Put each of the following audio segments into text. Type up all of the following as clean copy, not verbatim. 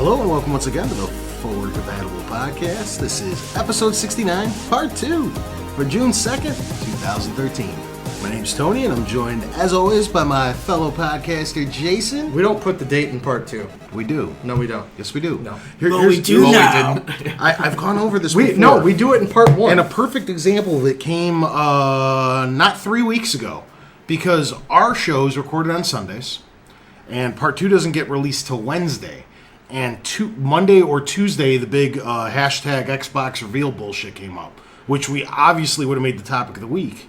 Hello and welcome once again to the Forward Compatible Podcast. This is episode 69, part 2, for June 2nd, 2013. My name's Tony and I'm joined, as always, by my fellow podcaster, Jason. We don't put the date in part 2. We do. No, we don't. Yes, we do. No. We do now. We didn't. I've gone over this before. No, we do it in part 1. And a perfect example that came not 3 weeks ago, because our show is recorded on Sundays, and part 2 doesn't get released till Wednesday. And Monday or Tuesday, the big hashtag Xbox reveal bullshit came up, which we obviously would have made the topic of the week.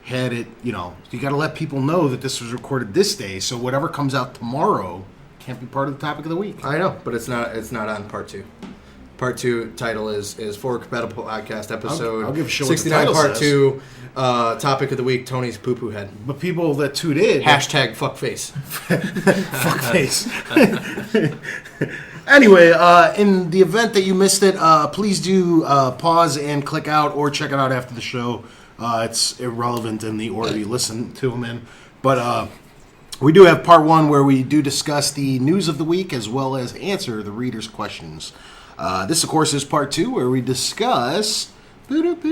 Had it, you got to let people know that this was recorded this day, so whatever comes out tomorrow can't be part of the topic of the week. I know, but it's not on part 2. Part 2 title is Forward Compatible Podcast episode I'll give a show 69 what the part says. 2 topic of the week, Tony's poo-poo head. But people that tuned in... Hashtag fuckface. Fuckface. Anyway, in the event that you missed it, please do pause and click out or check it out after the show. It's irrelevant in the order you listen to them in. But we do have part 1 where we do discuss the news of the week as well as answer the readers' questions. This, of course, is part 2 where we discuss Tony's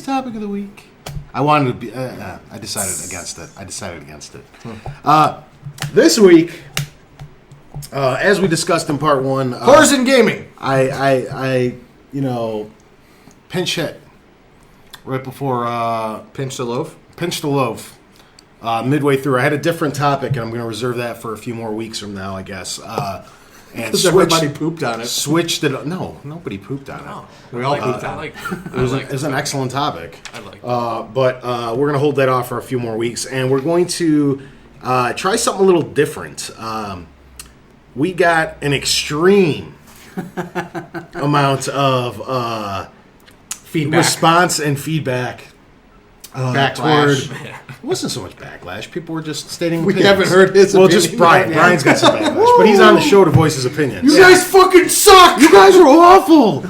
topic of the week. I wanted to be... I decided against it. This week, as we discussed in part 1... Horrors in gaming! I pinch hit right before... Pinch the loaf? Pinch the loaf. Midway through. I had a different topic, and I'm going to reserve that for a few more weeks from now, I guess. Because everybody pooped on it. Switched it. No, nobody pooped on it. Oh, we all pooped on it. It was an excellent topic. I like it. But we're going to hold that off for a few more weeks, and we're going to try something a little different. We got an extreme amount of Feedback. response and feedback. Backlash. It wasn't so much backlash. People were just stating We opinions. haven't heard his Well, opinion just Brian. yet. Brian's got some backlash. But he's on the show to voice his opinions. You guys fucking suck! You guys are awful! You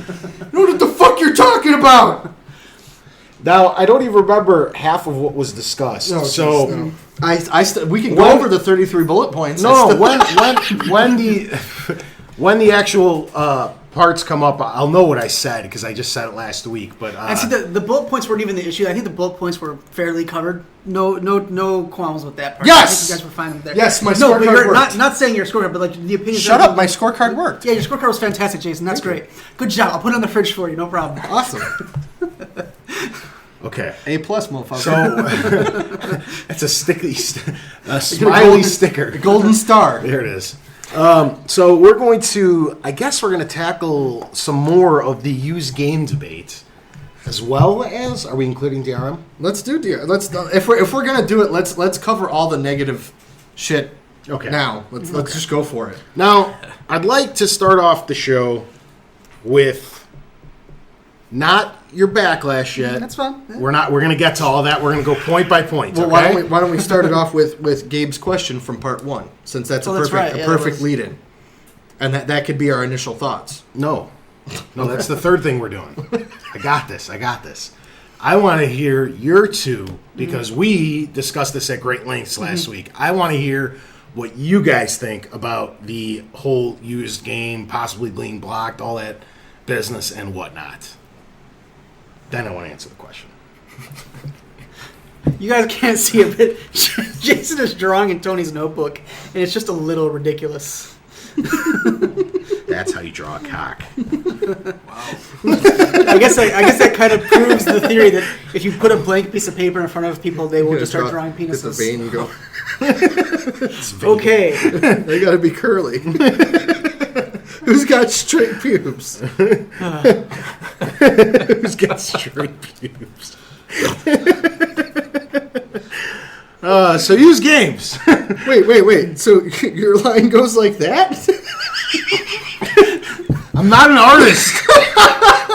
know what the fuck you're talking about! Now, I don't even remember half of what was discussed. No, so, no. We can go over the 33 bullet points. no, when the actual parts come up, I'll know what I said because I just said it last week. But And see, the bullet points weren't even the issue. I think the bullet points were fairly covered. No qualms with that part. Yes! I think you guys were fine with that. Yes, my but scorecard you're worked. not saying your scorecard, but like the opinion. Shut up, my scorecard worked. Yeah, your scorecard was fantastic, Jason. That's great. Good job. I'll put it on the fridge for you. No problem. Awesome. okay. A+, motherfucker. So, it's a smiley sticker. A golden star. There it is. So we're going to tackle some more of the used game debate, as well as, are we including DRM? Let's do if we're gonna do it, let's cover all the negative shit. Okay. Now let's just go for it. Now, I'd like to start off the show with not your backlash yet. That's fine. Yeah. We're gonna get to all that. We're gonna go point by point. Well, okay? why don't we start it off with Gabe's question from part 1, since that's Oh, that's right. Yeah, perfect lead-in, and that could be our initial thoughts. No, that's the third thing we're doing. I got this. I want to hear your two, because we discussed this at great lengths last week. I want to hear what you guys think about the whole used game, possibly being blocked, all that business and whatnot. Then I want to answer the question. You guys can't see it, but Jason is drawing in Tony's notebook, and it's just a little ridiculous. That's how you draw a cock. I guess that kind of proves the theory that if you put a blank piece of paper in front of people, they will just start drawing Hit the penises. vein and go. Okay. They gotta be curly. Who's got straight pubes? Who's got straight pubes? So use games. Wait. So your line goes like that? I'm not an artist.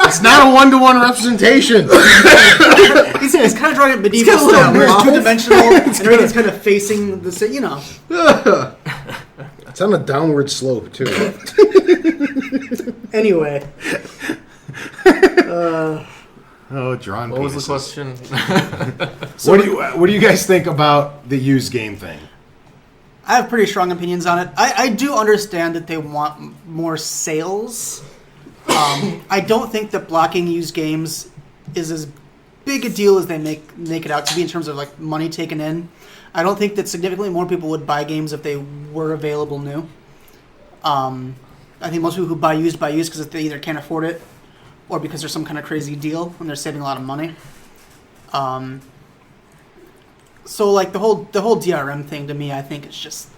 It's not a one-to-one representation. He's kind of drawing it medieval style, where it's two-dimensional, and everything's kind of facing the, It's on a downward slope, too. Anyway. Drawn What was the penises. question? What do you guys think about the used game thing? I have pretty strong opinions on it. I do understand that they want more sales. I don't think that blocking used games is as big a deal as they make it out to be in terms of like money taken in. I don't think that significantly more people would buy games if they were available new. I think most people who buy used because they either can't afford it or because there's some kind of crazy deal and they're saving a lot of money. So like the whole DRM thing to me, I think it's just,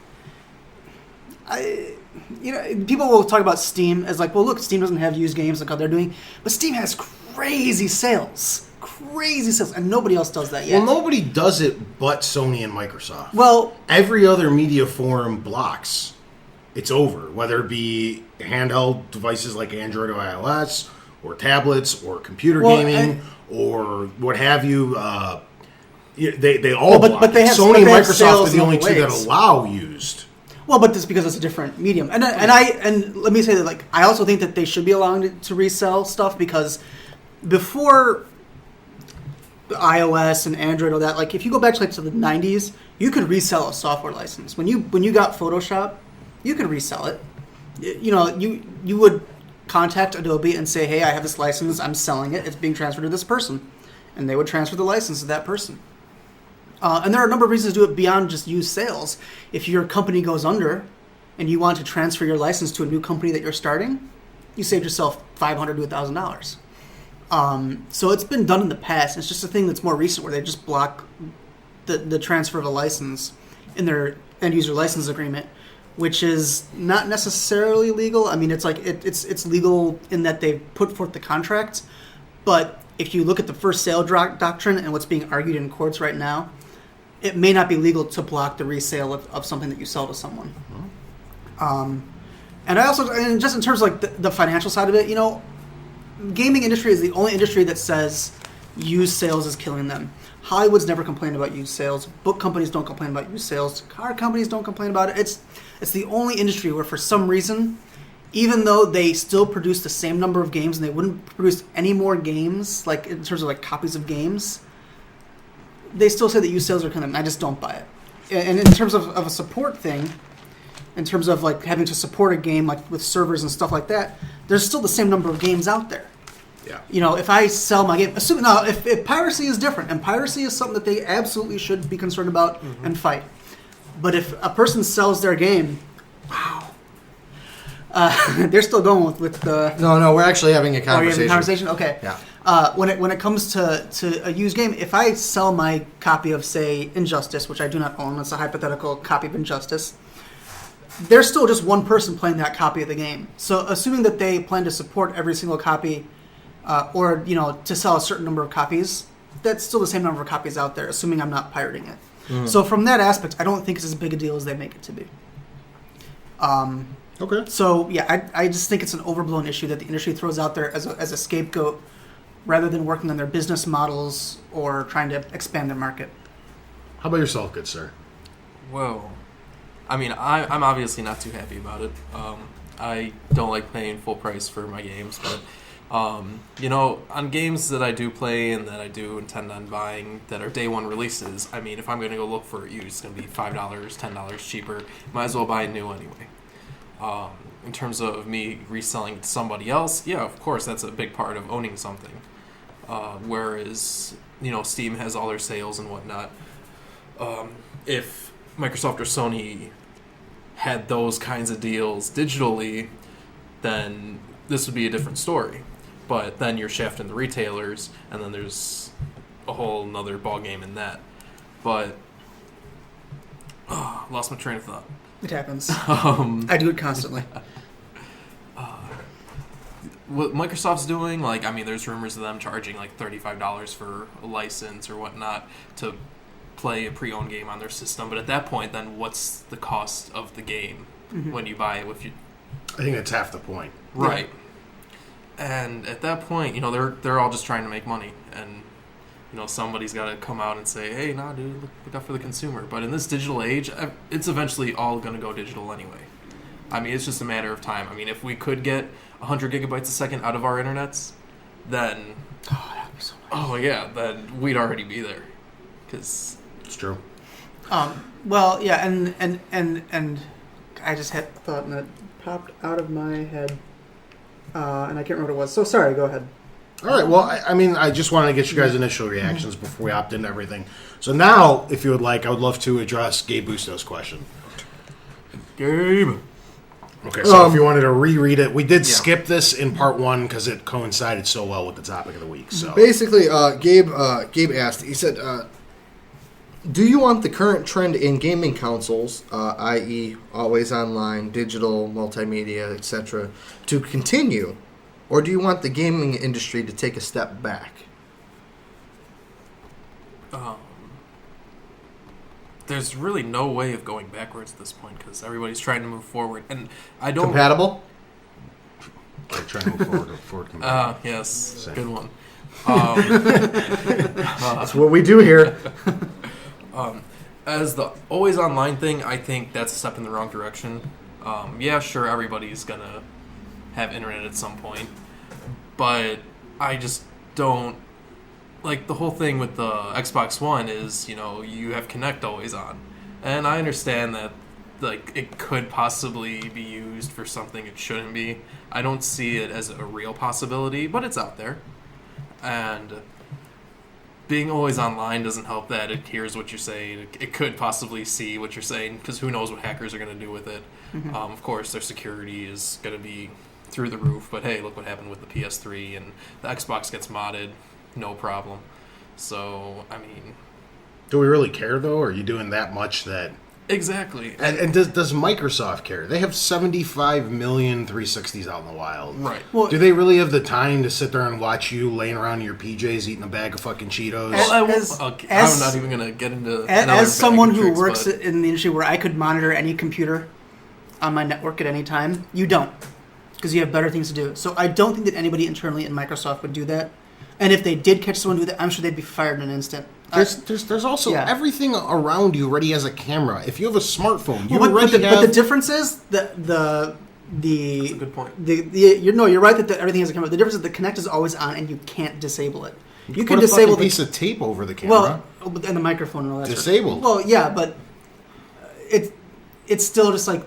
people will talk about Steam as like, well, look, Steam doesn't have used games like how they're doing, but Steam has crazy sales, and nobody else does that yet. Well, nobody does it but Sony and Microsoft. Well, every other media forum blocks. It's over, whether it be handheld devices like Android or iOS, or tablets, or computer gaming, or what have you. They all block. But they have, Sony and Microsoft are the only two that allow used. Well, but that's because it's a different medium. And let me say that like I also think that they should be allowing to resell stuff because before iOS and Android, all that, like if you go back to the 90s, you could resell a software license. When you got Photoshop, you could resell it. You would contact Adobe and say, hey, I have this license, I'm selling it, it's being transferred to this person. And they would transfer the license to that person. And there are a number of reasons to do it beyond just used sales. If your company goes under and you want to transfer your license to a new company that you're starting, you saved yourself $500 to $1,000. So it's been done in the past. It's just a thing that's more recent where they just block the transfer of a license in their end user license agreement, which is not necessarily legal. I mean, it's like it's legal in that they put forth the contract, but if you look at the first sale doctrine and what's being argued in courts right now, it may not be legal to block the resale of something that you sell to someone. And just in terms of like the financial side of it, gaming industry is the only industry that says used sales is killing them. Hollywood's never complained about used sales. Book companies don't complain about used sales. Car companies don't complain about it. It's the only industry where for some reason, even though they still produce the same number of games and they wouldn't produce any more games, like in terms of like copies of games, they still say that used sales are killing them. I just don't buy it. And in terms of a support thing, in terms of like having to support a game like with servers and stuff like that, there's still the same number of games out there. Yeah. If I sell my game, if piracy is different, and piracy is something that they absolutely should be concerned about and fight. But if a person sells their game, wow. They're still going with the... No, we're actually having a conversation. Oh, you're having a conversation? Okay. Yeah. When it comes to a used game, if I sell my copy of, say, Injustice, which I do not own, it's a hypothetical copy of Injustice, there's still just one person playing that copy of the game. So assuming that they plan to support every single copy or to sell a certain number of copies, that's still the same number of copies out there, assuming I'm not pirating it. So from that aspect, I don't think it's as big a deal as they make it to be. Okay. So yeah, I just think it's an overblown issue that the industry throws out there as a scapegoat, rather than working on their business models or trying to expand their market. How about yourself, good sir? Whoa. I mean, I'm obviously not too happy about it. I don't like paying full price for my games, but on games that I do play and that I do intend on buying that are day one releases, I mean, if I'm going to go look for it used, it's going to be $5, $10 cheaper. Might as well buy it new anyway. In terms of me reselling it to somebody else, yeah, of course, that's a big part of owning something. Whereas, Steam has all their sales and whatnot. If Microsoft or Sony had those kinds of deals digitally, then this would be a different story. But then you're shafting the retailers, and then there's a whole nother ballgame in that. But lost my train of thought. It happens. I do it constantly. What Microsoft's doing, there's rumors of them charging $35 for a license or whatnot to play a pre-owned game on their system. But at that point, then what's the cost of the game when you buy it? I think that's half the point. Right. Yeah. And at that point, they're all just trying to make money. And, somebody's got to come out and say, hey, nah, dude, look out for the consumer. But in this digital age, it's eventually all going to go digital anyway. I mean, it's just a matter of time. I mean, if we could get 100 gigabytes a second out of our internets, then... Oh, that'd be so nice. Oh, yeah, then we'd already be there. Because... It's true. Well, yeah, and I just had a thought and it popped out of my head, and I can't remember what it was. So sorry. Go ahead. All right. Well, I mean, I just wanted to get you guys' initial reactions before we opt into everything. So now, if you would like, I would love to address Gabe Bustos' question. Gabe. Okay, so if you wanted to reread it, we did skip this in part 1 because it coincided so well with the topic of the week. So Basically, Gabe asked, he said, do you want the current trend in gaming consoles, i.e. always online, digital, multimedia, etc., to continue, or do you want the gaming industry to take a step back? There's really no way of going backwards at this point because everybody's trying to move forward, and I don't. Compatible? like trying to move forward. Yes, Same. good one. That's what we do here. As the always online thing, I think that's a step in the wrong direction. Yeah, sure, everybody's gonna have internet at some point, but I just don't like the whole thing with the Xbox One is, you have Kinect always on, and I understand that like it could possibly be used for something it shouldn't be. I don't see it as a real possibility, but it's out there, and being always online doesn't help that it hears what you're saying. It could possibly see what you're saying, because who knows what hackers are going to do with it. Mm-hmm. Of course, their security is going to be through the roof, but hey, look what happened with the PS3, and the Xbox gets modded, no problem. So, I mean... Do we really care, though? Or are you doing that much that... Exactly. And does Microsoft care? They have 75 million 360s out in the wild. Right. Well, do they really have the time to sit there and watch you laying around in your PJs eating a bag of fucking Cheetos? I'm not even going to get into... As someone who works in the industry where I could monitor any computer on my network at any time, you don't. Because you have better things to do. So I don't think that anybody internally in Microsoft would do that. And if they did catch someone do that, I'm sure they'd be fired in an instant. There's also everything around you already has a camera. If you have a smartphone, but the difference is the That's a good point. You're right that everything has a camera. The difference is the Kinect is always on and you can't disable it. You can disable a piece of tape over the camera. Well, and the microphone and all that. Disabled. Well, yeah, but it's still just like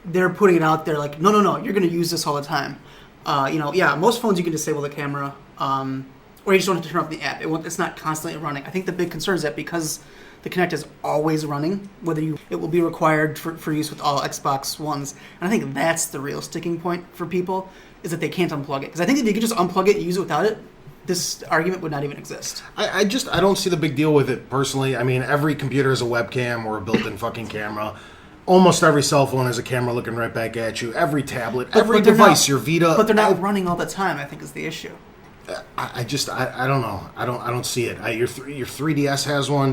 they're putting it out there. Like, no, you're going to use this all the time. Most phones you can disable the camera. Or you just don't have to turn off the app. It's not constantly running. I think the big concern is that because the Kinect is always running, it will be required for use with all Xbox Ones. And I think that's the real sticking point for people, is that they can't unplug it. Because I think if you could just unplug it and use it without it, this argument would not even exist. I don't see the big deal with it personally. I mean, every computer has a webcam or a built-in fucking camera. Almost every cell phone has a camera looking right back at you. Every tablet, every device, your Vita. But they're not running all the time, I think, is the issue. I don't know. I don't see it. Your 3DS has one.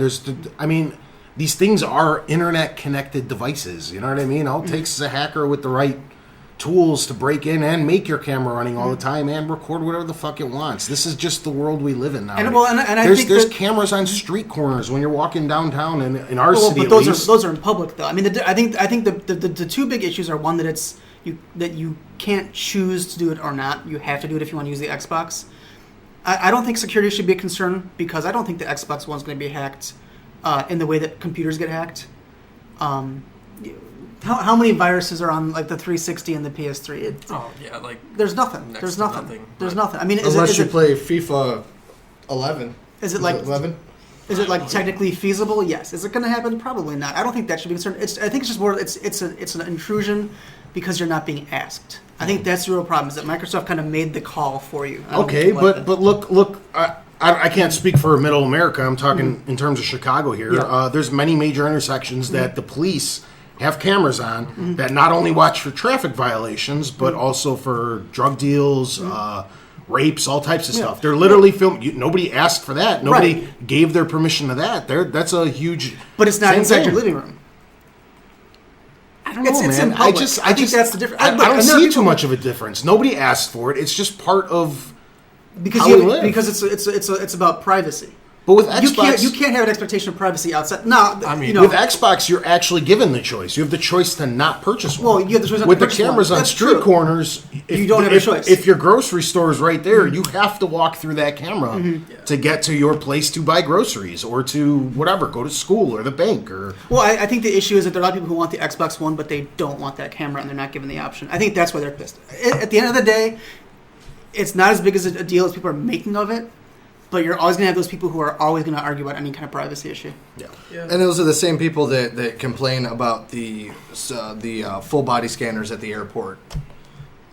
These things are internet connected devices. You know what I mean? All it takes is a hacker with the right tools to break in and make your camera running all the time and record whatever the fuck it wants. This is just the world we live in now. There's cameras on street corners when you're walking downtown in our city. But those are in public though. I mean, I think the two big issues are one that you can't choose to do it or not. You have to do it if you want to use the Xbox. I don't think security should be a concern because I don't think the Xbox One's going to be hacked in the way that computers get hacked. How many viruses are on like the 360 and the PS3? There's nothing. There's nothing. There's nothing. I mean, unless you play FIFA 11. Is it like 11? Is it like technically feasible? Yes. Is it going to happen? Probably not. I don't think that should be concerned. I think it's just more. It's an intrusion because you're not being asked. I think that's the real problem. Is that Microsoft kind of made the call for you. Okay, but look. I can't speak for Middle America. I'm talking in terms of Chicago here. Yeah. There's many major intersections that the police have cameras on that not only watch for traffic violations but also for drug deals. Rapes, all types of stuff. They're literally filming. Nobody asked for that. Nobody gave their permission to that. That's a huge. But it's not inside your living room. I don't know, man. In public. I think that's the difference. I don't see too much of a difference. Nobody asked for it. It's just part of because how we live. Because it's about privacy. But with Xbox, you can't have an expectation of privacy outside. No, I mean, you know, with Xbox, you're actually given the choice. You have the choice to not purchase one. Well, you have the choice not to with the purchase one. cameras on That's street true. corners. You don't have a choice. If your grocery store is right there, you have to walk through that camera to get to your place to buy groceries or to whatever, go to school or the bank or. well, I think the issue is that there are a lot of people who want the Xbox One, but they don't want that camera, and they're not given the option. I think that's why they're pissed. At the end of the day, it's not as big as a deal as people are making of it. But you're always going to have those people who are always going to argue about any kind of privacy issue. Yeah. And those are the same people that complain about the full body scanners at the airport.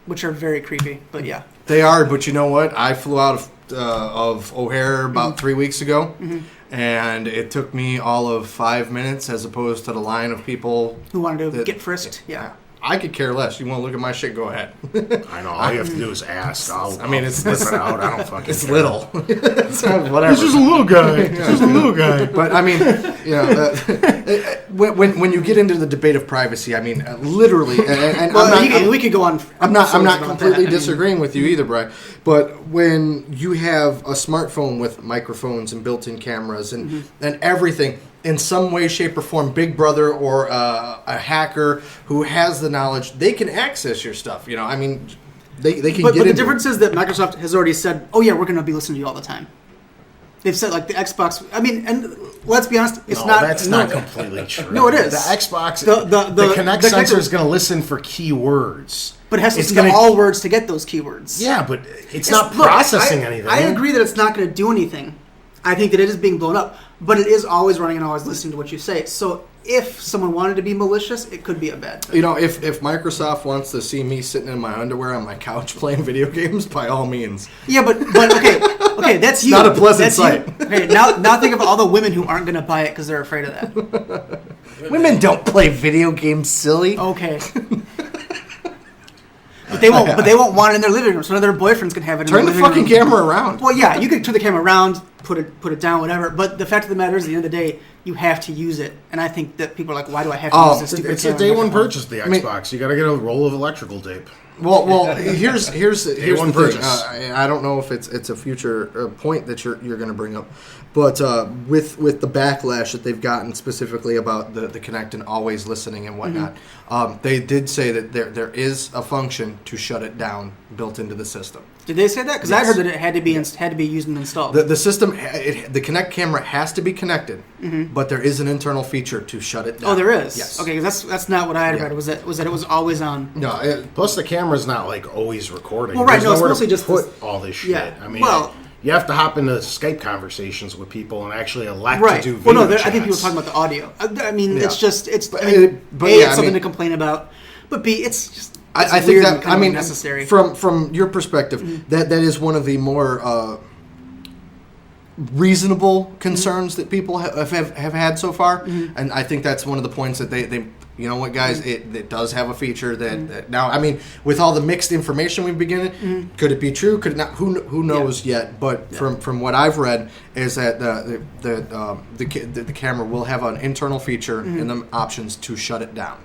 Which are very creepy, but yeah. They are, but you know what? I flew out of O'Hare about 3 weeks ago, and it took me all of 5 minutes as opposed to the line of people Who wanted to that- get frisked, yeah. I could care less. You want to look at my shit? Go ahead. I know. All you have to do is ask. It's flip it out. I don't fucking it's care. little. It's whatever. It's just a little guy. It's just a little guy. But I mean, you know, when you get into the debate of privacy, I mean, literally, and We could go on. I'm not about completely that. I mean, disagreeing with you either, Brian. But when you have a smartphone with microphones and built-in cameras and everything, in some way, shape, or form, Big Brother or a hacker who has the knowledge, they can access your stuff. You know, I mean, they can But get the into difference is that Microsoft has already said, "Oh yeah, we're going to be listening to you all the time." They've said like the Xbox. I mean, and let's be honest, it's not. That's not completely true. No, it is. The Xbox, The Kinect the sensor connector- is going to listen for keywords. But it has to It's listen to gonna- all words to get those keywords. Yeah, but it's not Look, processing I anything. I agree that it's not going to do anything. I think that it is being blown up, but it is always running and always listening to what you say. So if someone wanted to be malicious, it could be a bad thing. You know, if Microsoft wants to see me sitting in my underwear on my couch playing video games, by all means. Yeah, but okay, that's you. Not a pleasant That's sight. you. Okay, now think of all the women who aren't going to buy it because they're afraid of that. Women don't play video games, silly. Okay. But they won't. But they won't want it in their living room. So none of their boyfriends can have it. Turn in the their living fucking room. camera around. Well, yeah, you could turn the camera around, put it down, whatever. But the fact of the matter is, at the end of the day, you have to use it. And I think that people are like, why do I have to use this stupid It's a camera day one microphone? purchase. The mean- Xbox. You got to get a roll of electrical tape. Well, here's the one thing. purchase. I don't know if it's a future point that you're going to bring up, but with the backlash that they've gotten specifically about the Kinect and always listening and whatnot, they did say that there is a function to shut it down built into the system. Did they say that? Because I Yes. heard that it had to be used and installed. The system, the Kinect camera has to be connected, but there is an internal feature to shut it down. Oh, there is. Yes. Okay, 'cause that's not what I had Yeah. read. Was that it was always on? No. Plus, the camera's not like always recording. Well, right, There's no, it's nowhere mostly to just put this- all this shit. Yeah, I mean, well- you have to hop into Skype conversations with people and actually elect Right. to do Well, video no, I think people are chats. talking about the audio. I mean, Yeah. it's just it's. But- I mean, but A, yeah, it's I something mean- to complain about. But B, it's just. I It's think weird that and kind of unnecessary. from your perspective, that is one of the more reasonable concerns that people have had so far, and I think that's one of the points that they you know what, guys, it does have a feature that now, I mean, with all the mixed information we've been getting, could it be true? Could it not? Who knows yet? But from what I've read is that the camera will have an internal feature in the options to shut it down.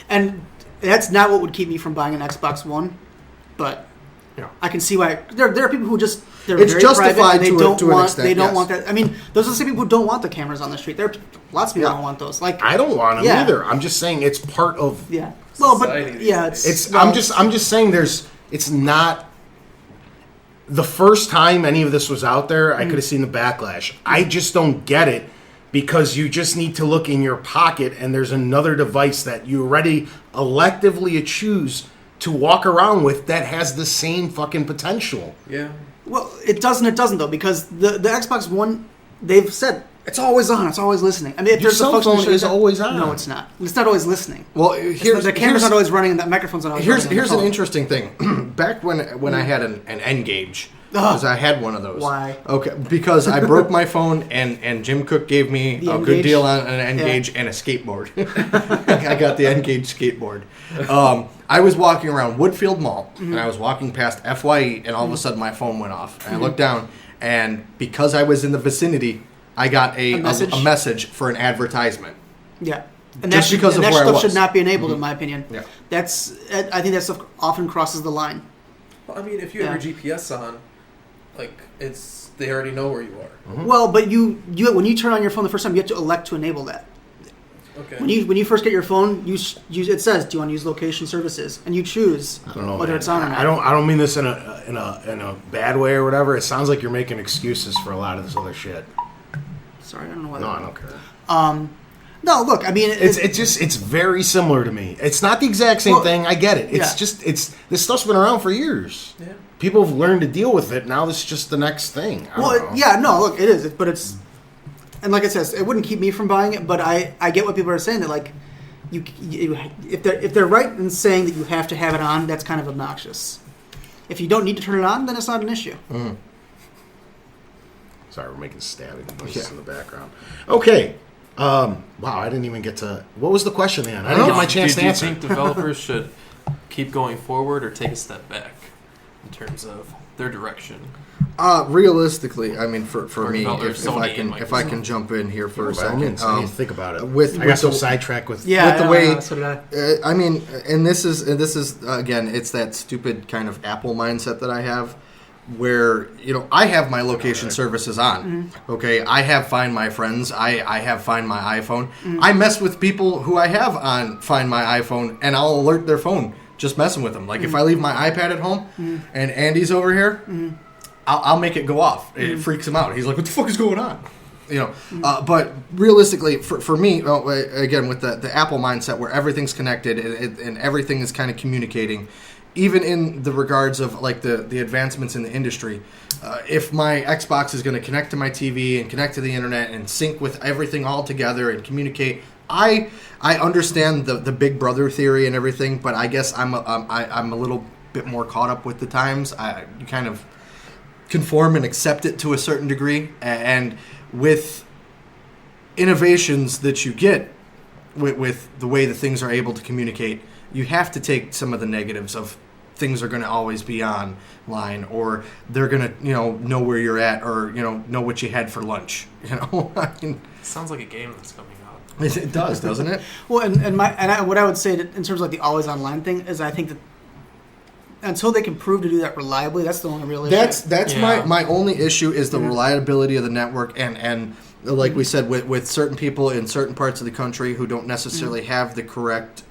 And that's not what would keep me from buying an Xbox One, but Yeah. I can see why there are people who just they're It's very justified private and they to don't an want extent, they don't yes. want that. I mean, those are the same people who don't want the cameras on the street. There are lots of people Yeah. don't want those. Like I don't want them Yeah. either. I'm just saying it's part of. yeah, well, but Society. yeah, it's I'm just saying it's not. The first time any of this was out there, I could have seen the backlash. I just don't get it because you just need to look in your pocket and there's another device that you already electively choose to walk around with that has the same fucking potential. Yeah. Well, it doesn't though because the Xbox One they've said it's always on, it's always listening. I mean, if Your there's cell a function phone to shut is it down- always on. No, it's not. It's not always listening. Well, The camera's not always running and the microphone's not always running. Here's on an the phone. interesting thing. Back when I had an N-Gauge, because I had one of those. Why? Okay, because I broke my phone and Jim Cook gave me The a N-Gauge? good deal on an N-Gauge and a skateboard. I got the N-Gauge skateboard. I was walking around Woodfield Mall and I was walking past FYE and all of a sudden my phone went off. And I looked down and because I was in the vicinity, I got a message for an advertisement. Yeah. And Just because that of where I stuff was. should not be enabled, in my opinion. Yeah. I think that stuff often crosses the line. Well, I mean, if you have Yeah. your GPS on, Like they already know where you are. Well, but you when you turn on your phone the first time, you have to elect to enable that. Okay. When you first get your phone, it says, "Do you want to use location services?" And you choose I don't know, whether man. it's on or not. I don't mean this in a bad way or whatever. It sounds like you're making excuses for a lot of this other shit. Sorry, I don't know why. No, I don't care. No, look, I mean, It's very similar to me. It's not the exact same thing. I get it. This stuff's been around for years. Yeah. People have learned to deal with it. Now this is just the next thing. I don't know. Look, it is, but it's, and like it says, it wouldn't keep me from buying it. But I get what people are saying, that like, if they're right in saying that you have to have it on, that's kind of obnoxious. If you don't need to turn it on, then it's not an issue. Mm. Sorry, we're making stabbing noises in the background. Okay. Wow, I didn't even get to. What was the question, man? I didn't get my chance to answer. Do you think developers should keep going forward or take a step back in terms of their direction? Realistically, I mean, for Or me, developers, if I can jump in here for a By all means, second, I need to think about it. I got so sidetracked with. with the way, so did I. I mean, and this is again, it's that stupid kind of Apple mindset that I have, where I have my location services on. Okay, I have Find My Friends. I have Find My iPhone. I mess with people who I have on Find My iPhone, and I'll alert their phone just messing with them. Like if I leave my iPad at home and Andy's over here, I'll make it go off. It freaks him out. He's like, "What the fuck is going on?" But realistically, for me, again, with the Apple mindset where everything's connected and everything is kind of communicating, even in the regards of like the advancements in the industry, if my Xbox is going to connect to my TV and connect to the internet and sync with everything all together and communicate, I understand the Big Brother theory and everything, but I guess I'm a little bit more caught up with the times. You kind of conform and accept it to a certain degree, and with innovations that you get with the way that things are able to communicate, you have to take some of the negatives of things are going to always be online, or they're going to know where you're at, or know what you had for lunch. I mean, It sounds like a game that's coming out. it does, doesn't it? Well, what I would say in terms of like the always online thing is, I think that until they can prove to do that reliably, that's the only real issue. That's Yeah. my only issue is the reliability of the network, and like we said, with certain people in certain parts of the country who don't necessarily have the correct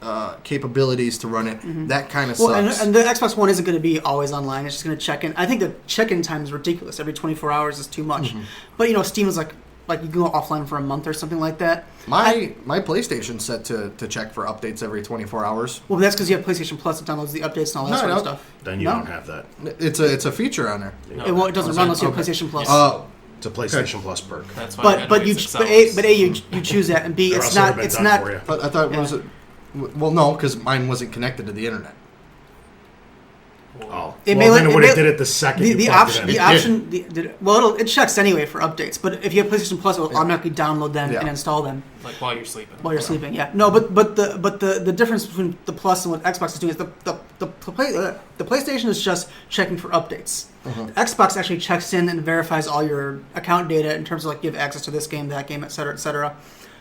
capabilities to run it, that kind of sucks. And the Xbox One isn't going to be always online. It's just going to check in. I think the check-in time is ridiculous. Every 24 hours is too much. But Steam is like you can go offline for a month or something like that. My PlayStation's set to check for updates every 24 hours. Well, that's because you have PlayStation Plus that downloads the updates and all that sort of stuff. Then you don't have that. It's a feature on there. No, It doesn't run unless you have Okay. PlayStation Plus. It's a PlayStation Plus perk. That's why I had to wait 6 hours. A you choose that, and B The it's rest of it not been it's done not for you. I thought Yeah. was it? Well, no, because mine wasn't connected to the internet. Oh, It well, may then let- it would it have may- did it the second the you option plugged it the in. option it checks anyway for updates. But if you have PlayStation Plus, it will automatically download them Yeah. and install them Like while you're sleeping. while you're sleeping. Yeah, no, but the difference between the Plus and what Xbox is doing is the PlayStation is just checking for updates. The Xbox actually checks in and verifies all your account data in terms of like you have access to this game, that game, et cetera,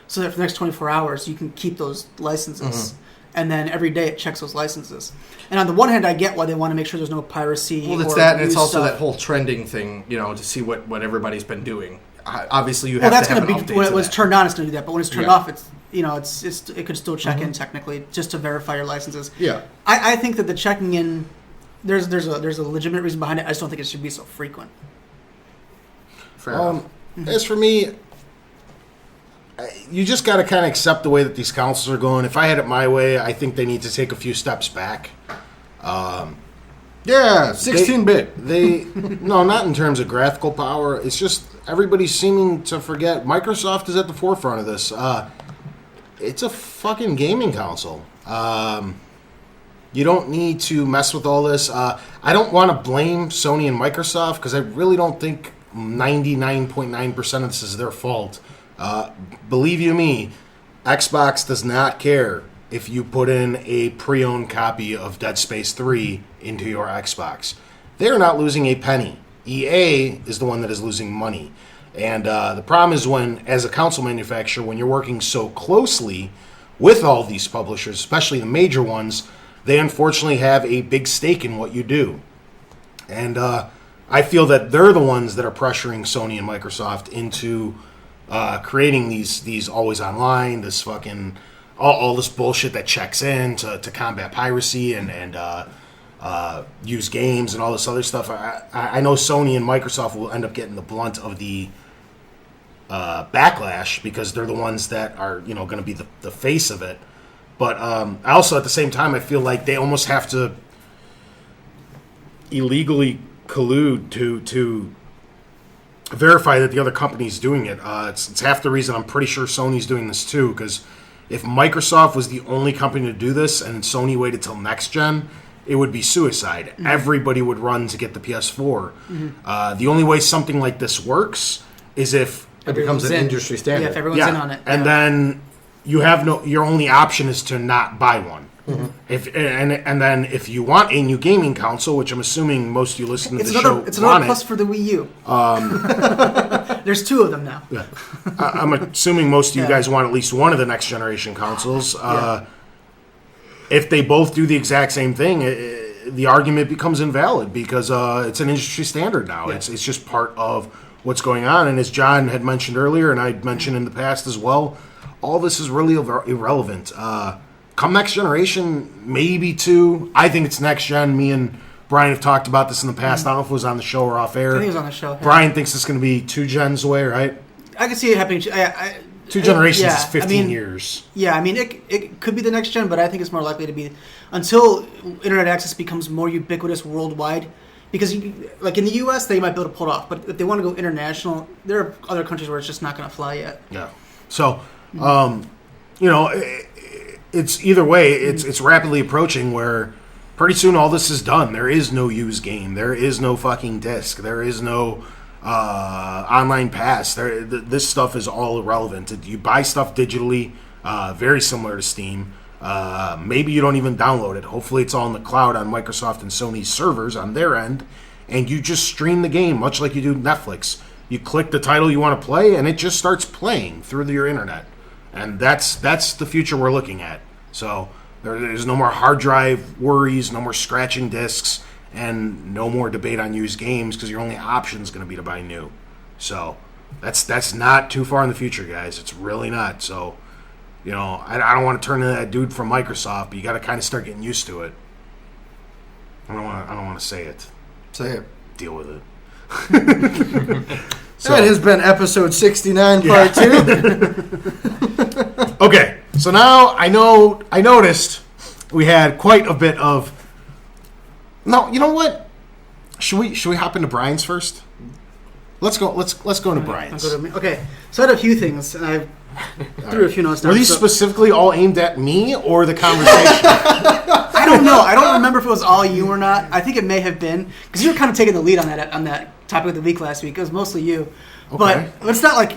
so that for the next 24 hours you can keep those licenses. And then every day it checks those licenses. And on the one hand, I get why they want to make sure there's no piracy. Well, it's or that, and it's new also stuff. that whole trending thing, to see what everybody's been doing. Obviously, you Well, have that's to have going an to be update when to it was that. turned on. It's going to do that, but when it's turned Yeah. off, it could still check in technically just to verify your licenses. Yeah. I think that the checking in there's a legitimate reason behind it. I just don't think it should be so frequent. Fair enough. As for me, you just got to kind of accept the way that these consoles are going. If I had it my way, I think they need to take a few steps back. Yeah, 16-bit. They no, not in terms of graphical power. It's just everybody's seeming to forget. Microsoft is at the forefront of this. It's a fucking gaming console. You don't need to mess with all this. I don't want to blame Sony and Microsoft because I really don't think 99.9% of this is their fault. Believe you me, Xbox does not care if you put in a pre-owned copy of Dead Space 3 into your Xbox. They're not losing a penny. EA is the one that is losing money. And the problem is when, as a console manufacturer, when you're working so closely with all these publishers, especially the major ones, they unfortunately have a big stake in what you do. And I feel that they're the ones that are pressuring Sony and Microsoft into creating these always online, this fucking all this bullshit that checks in to combat piracy and use games and all this other stuff. I know Sony and Microsoft will end up getting the blunt of the backlash because they're the ones that are going to be the face of it. But I also at the same time I feel like they almost have to illegally collude to verify that the other company's doing it. It's half the reason I'm pretty sure Sony's doing this too, because if Microsoft was the only company to do this and Sony waited till next gen, it would be suicide. Mm-hmm. Everybody would run to get the PS4. Mm-hmm. The only way something like this works is if it becomes an industry standard. Yeah, if everyone's in on it. And then you have your only option is to not buy one. Mm-hmm. And then if you want a new gaming console, which I'm assuming most of you listen to the show it's another plus for the Wii U. There's 2 of them now. Yeah. I'm assuming most of you guys want at least one of the next generation consoles. If they both do the exact same thing, the argument becomes invalid because it's an industry standard now. Yeah. It's just part of what's going on. And as John had mentioned earlier, and I'd mentioned in the past as well, all this is really irrelevant. Come next generation, maybe 2. I think it's next gen. Me and Brian have talked about this in the past. I don't know if it was on the show or off air. I think it was on the show. Yeah. Brian thinks it's going to be 2 gens away, right? I can see it happening. 2 generations is 15 years. Yeah, I mean, it could be the next gen, but I think it's more likely to be until internet access becomes more ubiquitous worldwide. Because, like in the U.S., they might be able to pull it off, but if they want to go international, there are other countries where it's just not going to fly yet. Yeah. So, it's either way. It's rapidly approaching where pretty soon all this is done. There is no used game. There is no fucking disc. There is no online pass. This stuff is all irrelevant. You buy stuff digitally, very similar to Steam. Maybe you don't even download it. Hopefully it's all in the cloud on Microsoft and Sony's servers on their end, and you just stream the game much like you do Netflix. You click the title you want to play, and it just starts playing through your internet. And that's the future we're looking at. So there's no more hard drive worries, no more scratching discs, and no more debate on used games because your only option is going to be to buy new. So that's not too far in the future, guys. It's really not. So, I don't want to turn into that dude from Microsoft, but you got to kind of start getting used to it. I don't want to say it. Say it. Deal with it. That has been episode 69, part 2. Okay, so now I noticed we had quite a bit of. No, you know what? Should we hop into Brian's first? Let's go into Brian's. Okay, so I had a few things, and I threw a few notes down. Were these specifically all aimed at me or the conversation? I don't know. I don't remember if it was all you or not. I think it may have been because you were kind of taking the lead on that topic of the week last week. It was mostly you. Okay. But it's not like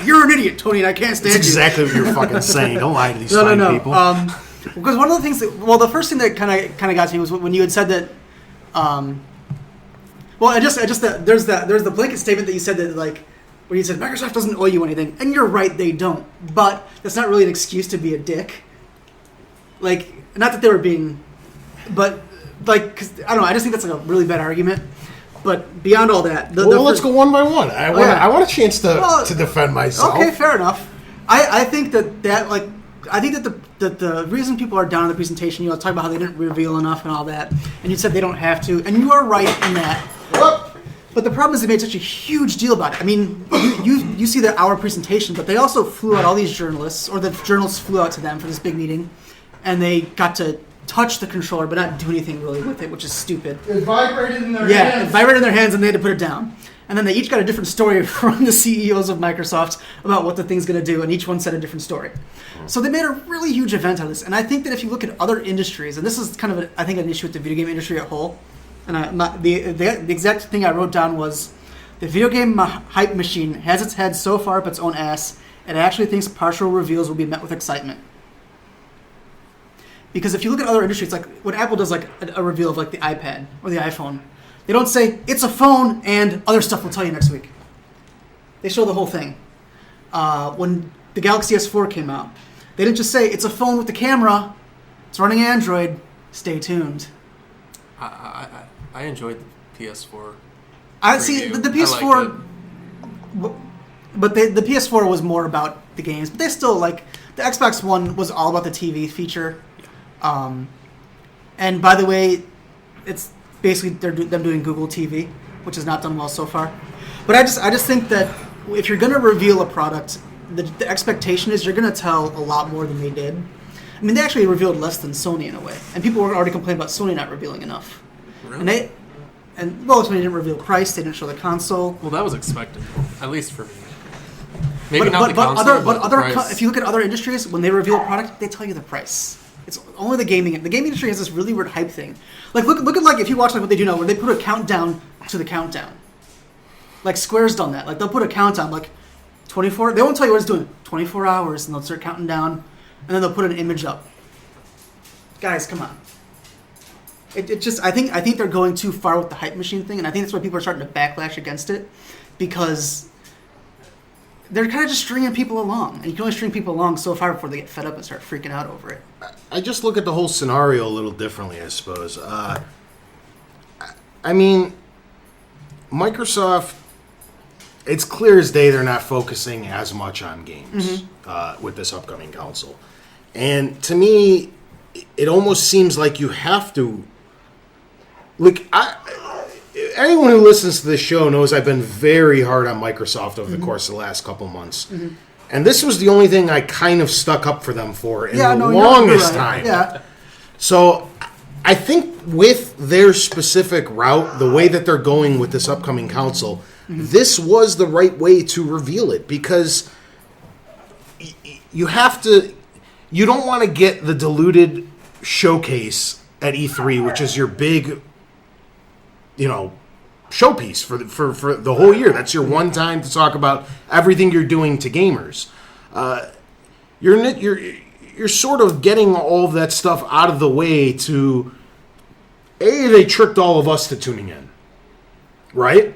you're an idiot, Tony, and I can't stand That's exactly what you're fucking saying. Don't lie to these people. Because one of the things the first thing that kind of got to me was when you had said that. There's the blanket statement that you said that where you said Microsoft doesn't owe you anything, and you're right, they don't. But that's not really an excuse to be a dick. Not that they were being, but because I don't know, I just think that's a really bad argument. But beyond all that, let's go one by one. I want a chance to defend myself. Okay, fair enough. I think that the reason people are down on the presentation, talk about how they didn't reveal enough and all that, and you said they don't have to, and you are right in that. But the problem is they made such a huge deal about it. I mean, you see our presentation, but they also flew out all these journalists, or the journalists flew out to them for this big meeting, and they got to touch the controller but not do anything really with it, which is stupid. It vibrated in their hands. Yeah, it vibrated in their hands and they had to put it down. And then they each got a different story from the CEOs of Microsoft about what the thing's going to do, and each one said a different story. So they made a really huge event out of this. And I think that if you look at other industries, and this is kind of, an issue with the video game industry as a whole, and the exact thing I wrote down was, the video game hype machine has its head so far up its own ass, it actually thinks partial reveals will be met with excitement. Because if you look at other industries, like when Apple does a reveal of the iPad or the iPhone, they don't say, it's a phone and other stuff we'll tell you next week. They show the whole thing. When the Galaxy S4 came out, they didn't just say, it's a phone with the camera, it's running Android, stay tuned. I enjoyed the PS4. I see preview. the I PS4, liked it. but the PS4 was more about the games. But they still like the Xbox One was all about the TV feature. And by the way, it's basically them doing Google TV, which has not done well so far. But I just think that if you're going to reveal a product, the expectation is you're going to tell a lot more than they did. I mean, they actually revealed less than Sony in a way, and people were already complaining about Sony not revealing enough. Really? Well, Sony didn't reveal price, they didn't show the console. Well, that was expected, at least for me. Maybe not the console, but the price. If you look at other industries, when they reveal a product, they tell you the price. It's only the gaming industry has this really weird hype thing. Like look at like if you watch like what they do now, where they put a countdown to the countdown. Like Square's done that. Like they'll put a countdown like 24. They won't tell you what it's doing. 24 hours, and they'll start counting down, and then they'll put an image up. Guys, come on. It just I think they're going too far with the hype machine thing, and I think that's why people are starting to backlash against it, because they're kind of just stringing people along, and you can only string people along so far before they get fed up and start freaking out over it. I just look at the whole scenario a little differently, I suppose. I mean, Microsoft, it's clear as day they're not focusing as much on games with this upcoming console. And to me, it almost seems like you have to... Look, anyone who listens to this show knows I've been very hard on Microsoft over the course of the last couple months. And this was the only thing I kind of stuck up for them for in the longest time. Yeah. So I think with their specific route, the way that they're going with this upcoming console, this was the right way to reveal it, because you have to... You don't want to get the diluted showcase at E3, which is your big, showpiece for the whole year. That's your one time to talk about everything you're doing to gamers. You're sort of getting all of that stuff out of the way to... A, they tricked all of us to tuning in. Right?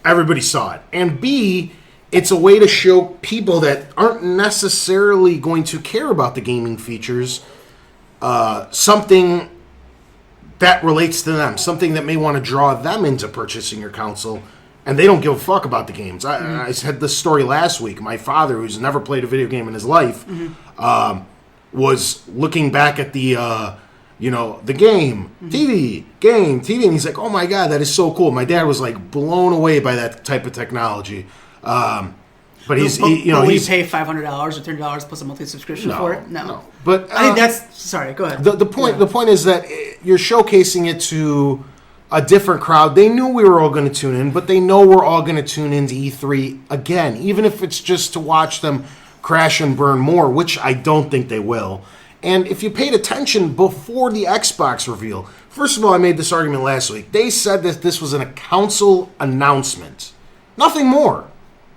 Everybody saw it. And B, it's a way to show people that aren't necessarily going to care about the gaming features something that relates to them, something that may want to draw them into purchasing your console, and they don't give a fuck about the games. I had this story last week. My father, who's never played a video game in his life, was looking back at the game, TV, and he's like, oh my God, that is so cool. My dad was like blown away by that type of technology. But Will you he's pay $500 or $30 plus a monthly subscription for it? No. But I think that's... Sorry, go ahead. The point is that you're showcasing it to a different crowd. They knew we were all going to tune in, but they know we're all going to tune into E3 again, even if it's just to watch them crash and burn more, which I don't think they will. And if you paid attention before the Xbox reveal, first of all, I made this argument last week. They said that this was a console announcement. Nothing more.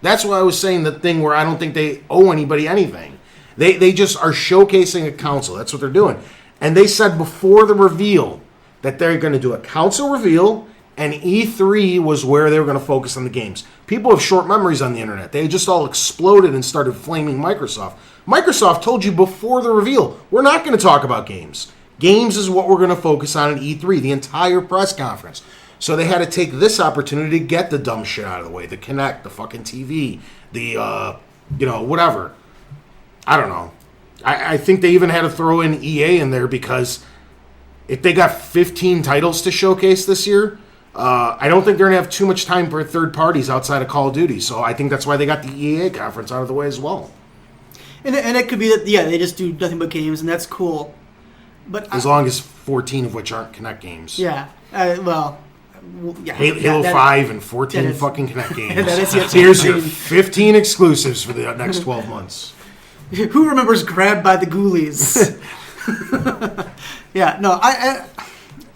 That's why I was saying the thing where I don't think they owe anybody anything. They just are showcasing a console. That's what they're doing. And they said before the reveal that they're going to do a console reveal, and E3 was where they were going to focus on the games. People have short memories on the internet. They just all exploded and started flaming Microsoft. Microsoft told you before the reveal, we're not going to talk about games. Games is what we're going to focus on at E3, the entire press conference. So they had to take this opportunity to get the dumb shit out of the way. The Kinect, the fucking TV, the, whatever. I don't know. I think they even had to throw in EA in there, because if they got 15 titles to showcase this year, I don't think they're going to have too much time for third parties outside of Call of Duty. So I think that's why they got the EA conference out of the way as well. And it could be that, they just do nothing but games, and that's cool. But as long as 14 of which aren't Kinect games. Yeah. Halo 5 and 14 fucking Kinect games. That is yet to Here's be your seen. 15 exclusives for the next 12 months. Who remembers Grabbed by the Ghoulies?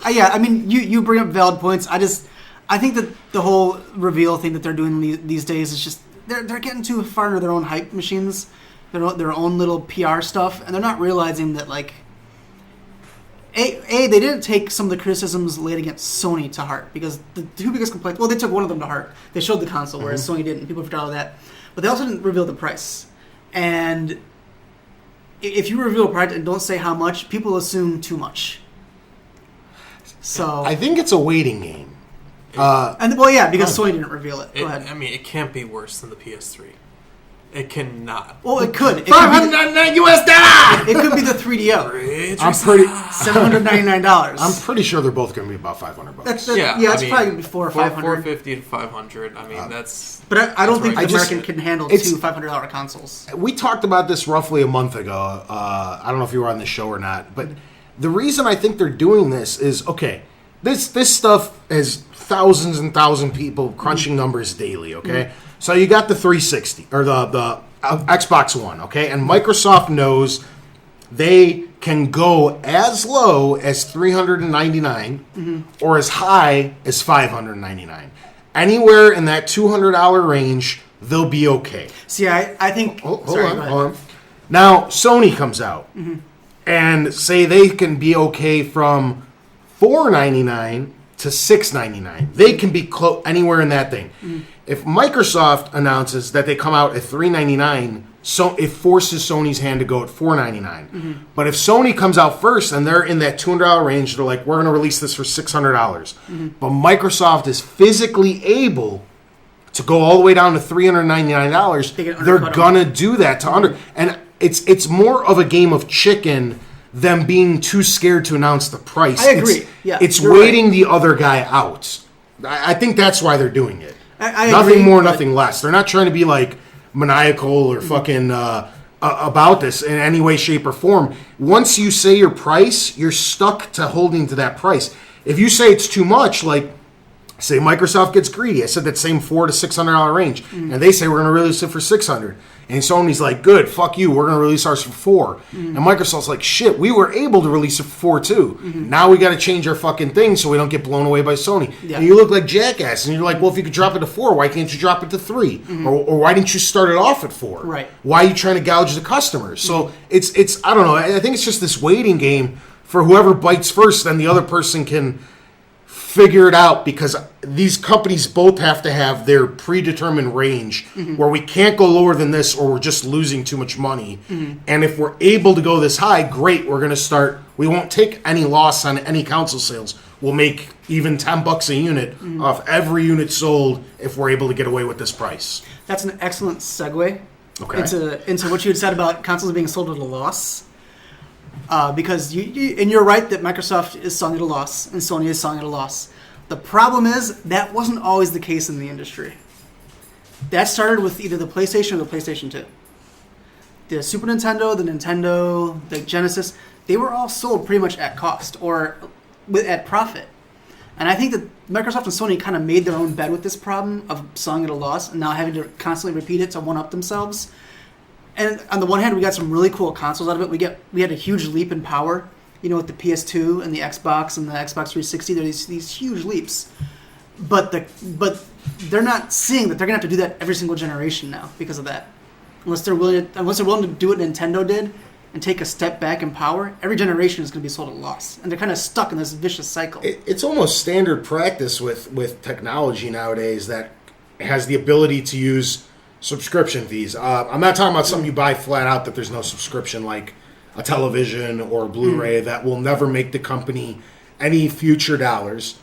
I mean, you bring up valid points. I think that the whole reveal thing that they're doing these days is just they're getting too far into their own hype machines, their own little PR stuff, and they're not realizing that they didn't take some of the criticisms laid against Sony to heart, because the two biggest complaints, they took one of them to heart. They showed the console, whereas Sony didn't. People forgot all that. But they also didn't reveal the price. And if you reveal a price and don't say how much, people assume too much. So I think it's a waiting game. And well, yeah, because Sony didn't reveal it. Go ahead. I mean, it can't be worse than the PS3. It cannot. Well, it could. It $599 US. It could be the 3DO. I'm pretty. $799. I'm pretty sure they're both going to be about $500. That's Yeah, it's probably gonna be 400 or 500. 450 to 500. I mean, that's. But I don't think the I just- American can handle it's- two $500 consoles. We talked about this roughly a month ago. I don't know if you were on the show or not, but the reason I think they're doing this is okay. This stuff has thousands and thousands of people crunching numbers daily. Okay, so you got the 360 or the Xbox One. Okay, and Microsoft knows they can go as low as $399 or as high as $599. Anywhere in that $200 range, they'll be okay. See, I think. Hold sorry, on, go ahead. hold on. Now, Sony comes out and say they can be okay from $499 to $699. They can be anywhere in that thing. If Microsoft announces that they come out at $399, so it forces Sony's hand to go at $499. But if Sony comes out first and they're in that $200 range, they're like, we're going to release this for $600. But Microsoft is physically able to go all the way down to $399. They're gonna do that to under, and it's more of a game of chicken than being too scared to announce the price. I agree. It's you're waiting the other guy out. I think that's why they're doing it. I Nothing agree, more, but- nothing less. They're not trying to be like maniacal or fucking about this in any way, shape, or form. Once you say your price, you're stuck to holding to that price. If you say it's too much, like say Microsoft gets greedy. I said that same $400 to $600 range, and they say we're going to release it for $600. And Sony's like, good, fuck you, we're going to release ours for $4. And Microsoft's like, shit, we were able to release it for $4 too. Now we got to change our fucking thing so we don't get blown away by Sony. Yeah. And you look like jackass, and you're like, well, if you could drop it to $4, why can't you drop it to $3? Or why didn't you start it off at $4? Right. Why are you trying to gouge the customers? So it's I don't know. I think it's just this waiting game for whoever bites first, then the other person can figure it out, because these companies both have to have their predetermined range where we can't go lower than this or we're just losing too much money. And if we're able to go this high, great, we're going to start. We won't take any loss on any console sales. We'll make even $10 a unit off every unit sold if we're able to get away with this price. That's an excellent segue Okay. into what you had said about consoles being sold at a loss. Because you're right that Microsoft is selling at a loss and Sony is selling at a loss. The problem is that wasn't always the case in the industry. That started with either the PlayStation or the PlayStation 2. The Super Nintendo, the Genesis, they were all sold pretty much at cost or at profit. And I think that Microsoft and Sony kind of made their own bed with this problem of selling at a loss and now having to constantly repeat it to one-up themselves. And on the one hand, we got some really cool consoles out of it. We had a huge leap in power, with the PS2 and the Xbox and the Xbox 360. There are these huge leaps, but they're not seeing that they're gonna have to do that every single generation now because of that. Unless they're willing to do what Nintendo did and take a step back in power, every generation is gonna be sold at a loss, and they're kind of stuck in this vicious cycle. It's almost standard practice with technology nowadays that has the ability to use subscription fees. I'm not talking about something you buy flat out that there's no subscription, like a television or a Blu-ray that will never make the company any future dollars.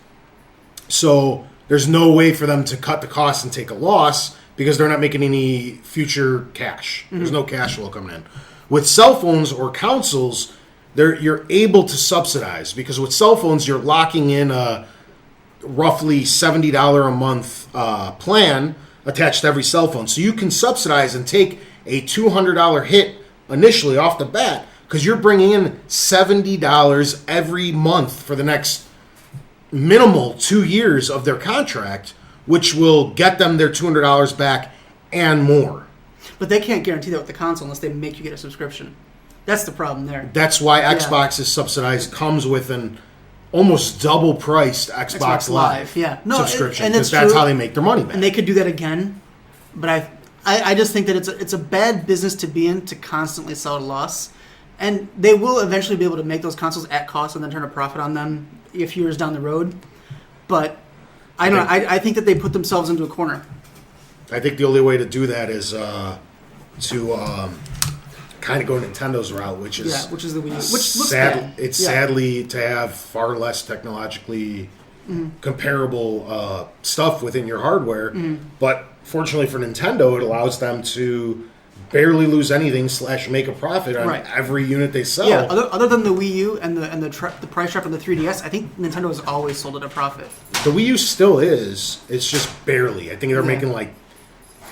So there's no way for them to cut the cost and take a loss because they're not making any future cash. There's no cash flow coming in. With cell phones or consoles, you're able to subsidize, because with cell phones you're locking in a roughly $70 a month plan attached to every cell phone. So you can subsidize and take a $200 hit initially off the bat because you're bringing in $70 every month for the next minimal 2 years of their contract, which will get them their $200 back and more. But they can't guarantee that with the console unless they make you get a subscription. That's the problem there. That's why Xbox is subsidized, comes with an almost double priced Xbox Live subscription, and because that's how they make their money back. And they could do that again, but I just think that it's a bad business to be in to constantly sell at a loss, and they will eventually be able to make those consoles at cost and then turn a profit on them a few years down the road. But I think that they put themselves into a corner. I think the only way to do that is to kind of go Nintendo's route, which is the Wii U, which looks sad. bad. It's sadly to have far less technologically comparable stuff within your hardware. But fortunately for Nintendo, it allows them to barely lose anything / make a profit on every unit they sell. Yeah, other than the Wii U and the price drop on the 3DS, I think Nintendo has always sold at a profit. The Wii U still is. It's just barely. I think they're making like,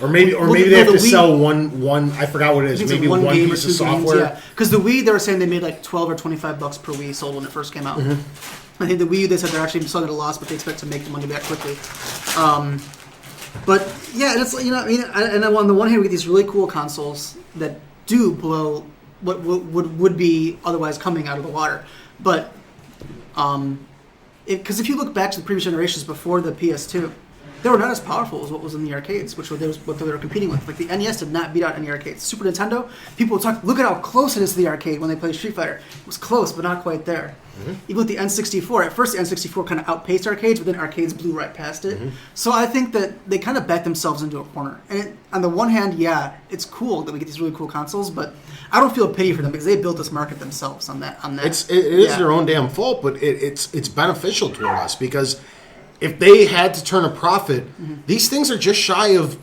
or maybe they the have to Wii, sell one. I forgot what it is. Maybe one game piece or of two games, software. yeah. Because the Wii, they were saying they made like $12 or $25 per Wii sold when it first came out. I think the Wii U, they said they're actually selling at a loss, but they expect to make the money back quickly. But yeah, it's and on the one hand, we get these really cool consoles that do blow what would be otherwise coming out of the water. But because if you look back to the previous generations before the PS2, they were not as powerful as what was in the arcades, which was what they were competing with. Like the NES did not beat out any arcades. Super Nintendo, people would talk, look at how close it is to the arcade when they play Street Fighter. It was close, but not quite there. Even with the N64, at first the N64 kind of outpaced arcades, but then arcades blew right past it. So I think that they kind of backed themselves into a corner. And on the one hand, yeah, it's cool that we get these really cool consoles, but I don't feel pity for them because they built this market themselves on that. It is their own damn fault, but it's beneficial toward us because if they had to turn a profit, these things are just shy of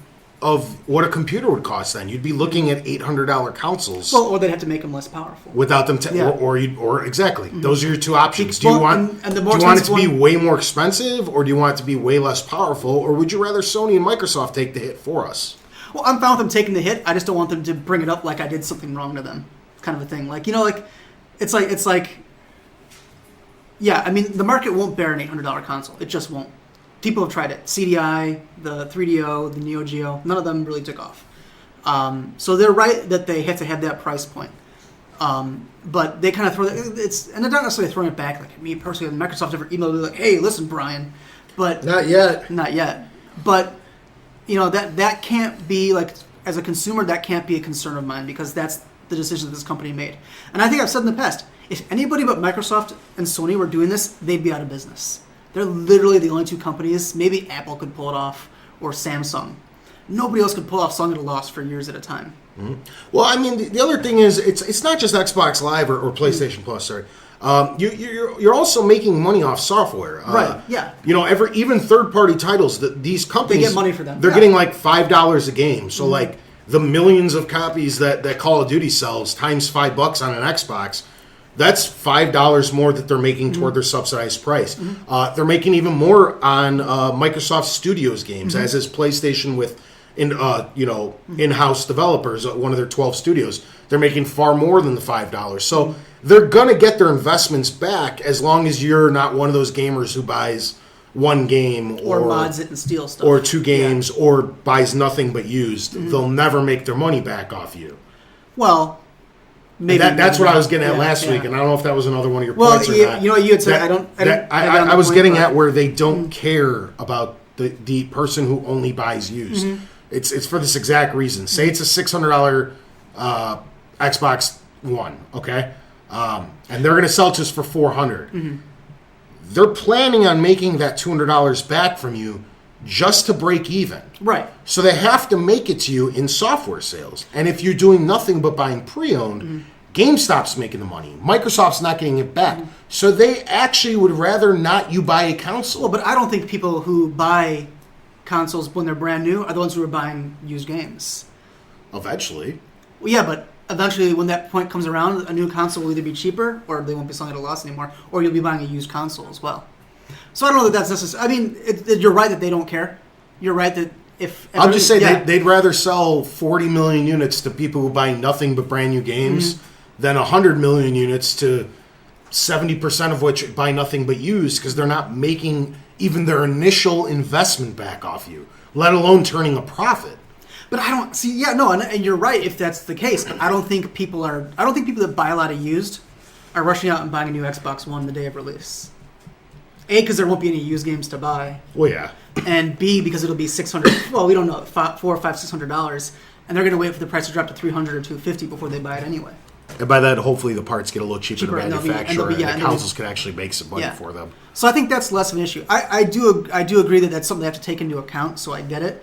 what a computer would cost. Then you'd be looking at $800 consoles. Well, or they'd have to make them less powerful without them. Or exactly, those are your two options. Do you want and do you want it to be way more expensive, or do you want it to be way less powerful, or would you rather Sony and Microsoft take the hit for us? Well, I'm fine with them taking the hit. I just don't want them to bring it up like I did something wrong to them, kind of a thing. Like it's like. Yeah, I mean, the market won't bear an $800 console. It just won't. People have tried it. CDI, the 3DO, the Neo Geo, none of them really took off. So they're right that they have to have that price point. But they kind of throw it, and they're not necessarily throwing it back. Like me personally, Microsoft ever emailed me like, "Hey, listen, Brian," but not yet. But that can't be like, as a consumer, that can't be a concern of mine because that's the decision that this company made. And I think I've said in the past, if anybody but Microsoft and Sony were doing this, they'd be out of business. They're literally the only two companies. Maybe Apple could pull it off, or Samsung. Nobody else could pull off selling at a loss for years at a time. Well, I mean, the other thing is, it's not just Xbox Live or PlayStation Plus. Sorry, you're also making money off software. Right. Yeah. Even third-party titles, these companies, they get money for them. They're getting like $5 a game. So like the millions of copies that Call of Duty sells times $5 on an Xbox. That's $5 more that they're making toward their subsidized price. They're making even more on Microsoft Studios games, as is PlayStation with in-house developers. One of their 12 studios, they're making far more than the $5. So they're gonna get their investments back as long as you're not one of those gamers who buys one game or mods it and steals stuff, or two games, or buys nothing but used. They'll never make their money back off you. Well. Maybe that's what I was getting at last week, and I don't know if that was another one of your points or not. You had said I was getting at where they don't care about the person who only buys used. It's for this exact reason. Say it's a $600 Xbox One, okay, and they're going to sell it just for $400. They're planning on making that $200 back from you just to break even. Right. So they have to make it to you in software sales. And if you're doing nothing but buying pre-owned, GameStop's making the money. Microsoft's not getting it back. So they actually would rather not you buy a console. Well, but I don't think people who buy consoles when they're brand new are the ones who are buying used games. Eventually. Well, yeah, but eventually when that point comes around, a new console will either be cheaper or they won't be selling at a loss anymore, or you'll be buying a used console as well. So I don't know that that's necessary. I mean, you're right that they don't care. You're right that if... I'll just say they'd rather sell 40 million units to people who buy nothing but brand new games than 100 million units to 70% of which buy nothing but used, because they're not making even their initial investment back off you, let alone turning a profit. But I don't see. Yeah, no, and you're right if that's the case. But I don't think people that buy a lot of used are rushing out and buying a new Xbox One the day of release. A, because there won't be any used games to buy. Well, yeah. And B, because it'll be $600. Well, we don't know, $400 or $600, and they're going to wait for the price to drop to $300 or $250 before they buy it anyway. And by that, hopefully, the parts get a little cheaper to and manufacture, and the consoles can actually make some money for them. So I think that's less of an issue. I do agree that that's something they have to take into account. So I get it,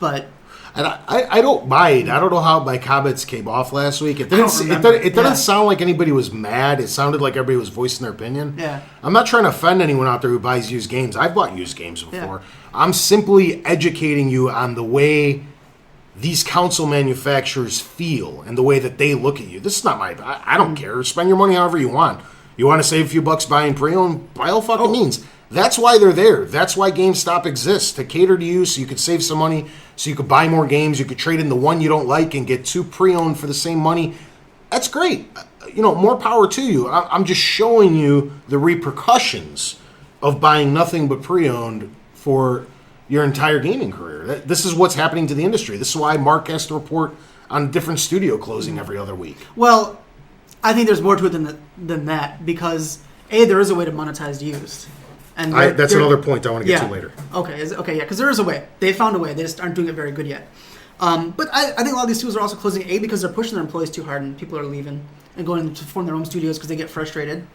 but And I don't mind. I don't know how my comments came off last week. It didn't sound like anybody was mad. It sounded like everybody was voicing their opinion. Yeah. I'm not trying to offend anyone out there who buys used games. I've bought used games before. Yeah. I'm simply educating you on the way these console manufacturers feel and the way that they look at you. This is not I don't care. Spend your money however you want. You want to save a few bucks buying pre-owned? By all fucking means. That's why they're there. That's why GameStop exists, to cater to you so you could save some money, so you could buy more games. You could trade in the one you don't like and get 2 pre-owned for the same money. That's great. More power to you. I'm just showing you the repercussions of buying nothing but pre-owned for your entire gaming career. This is what's happening to the industry. This is why Mark has to report on a different studio closing every other week. Well, I think there's more to it than that, because there is a way to monetize used. And that's another point I want to get to later. Okay, because there is a way. They found a way. They just aren't doing it very good yet. But I think a lot of these studios are also closing, because they're pushing their employees too hard and people are leaving and going to form their own studios because they get frustrated.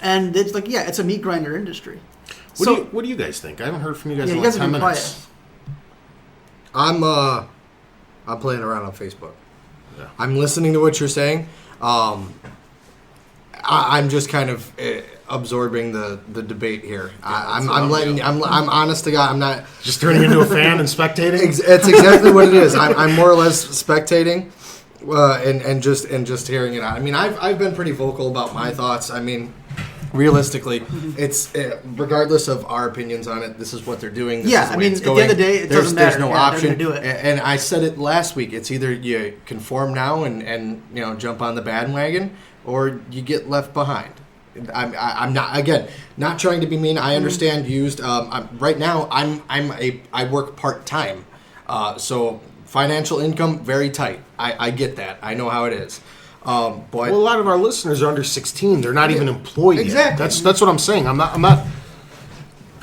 And it's like, it's a meat grinder industry. What do you guys think? I haven't heard from you guys in you like guys 10 have been minutes. quiet. I'm playing around on Facebook. Yeah. I'm listening to what you're saying. I'm just kind of absorbing the debate here. I'm honest to God. I'm not just turning into a fan and spectating. It's exactly what it is. I'm more or less spectating, and just hearing it out. I mean, I've been pretty vocal about my thoughts. I mean, realistically, it's regardless of our opinions on it. This is what they're doing. This is the way it's going. At the end of the day, it doesn't matter. There's no option. They're gonna do it. And I said it last week. It's either you conform now and jump on the bandwagon, or you get left behind. I'm not trying to be mean. I understand used. Right now, I work part-time, so financial income very tight. I get that. I know how it is. But a lot of our listeners are under 16. They're not even employed exactly. yet. That's what I'm saying. I'm not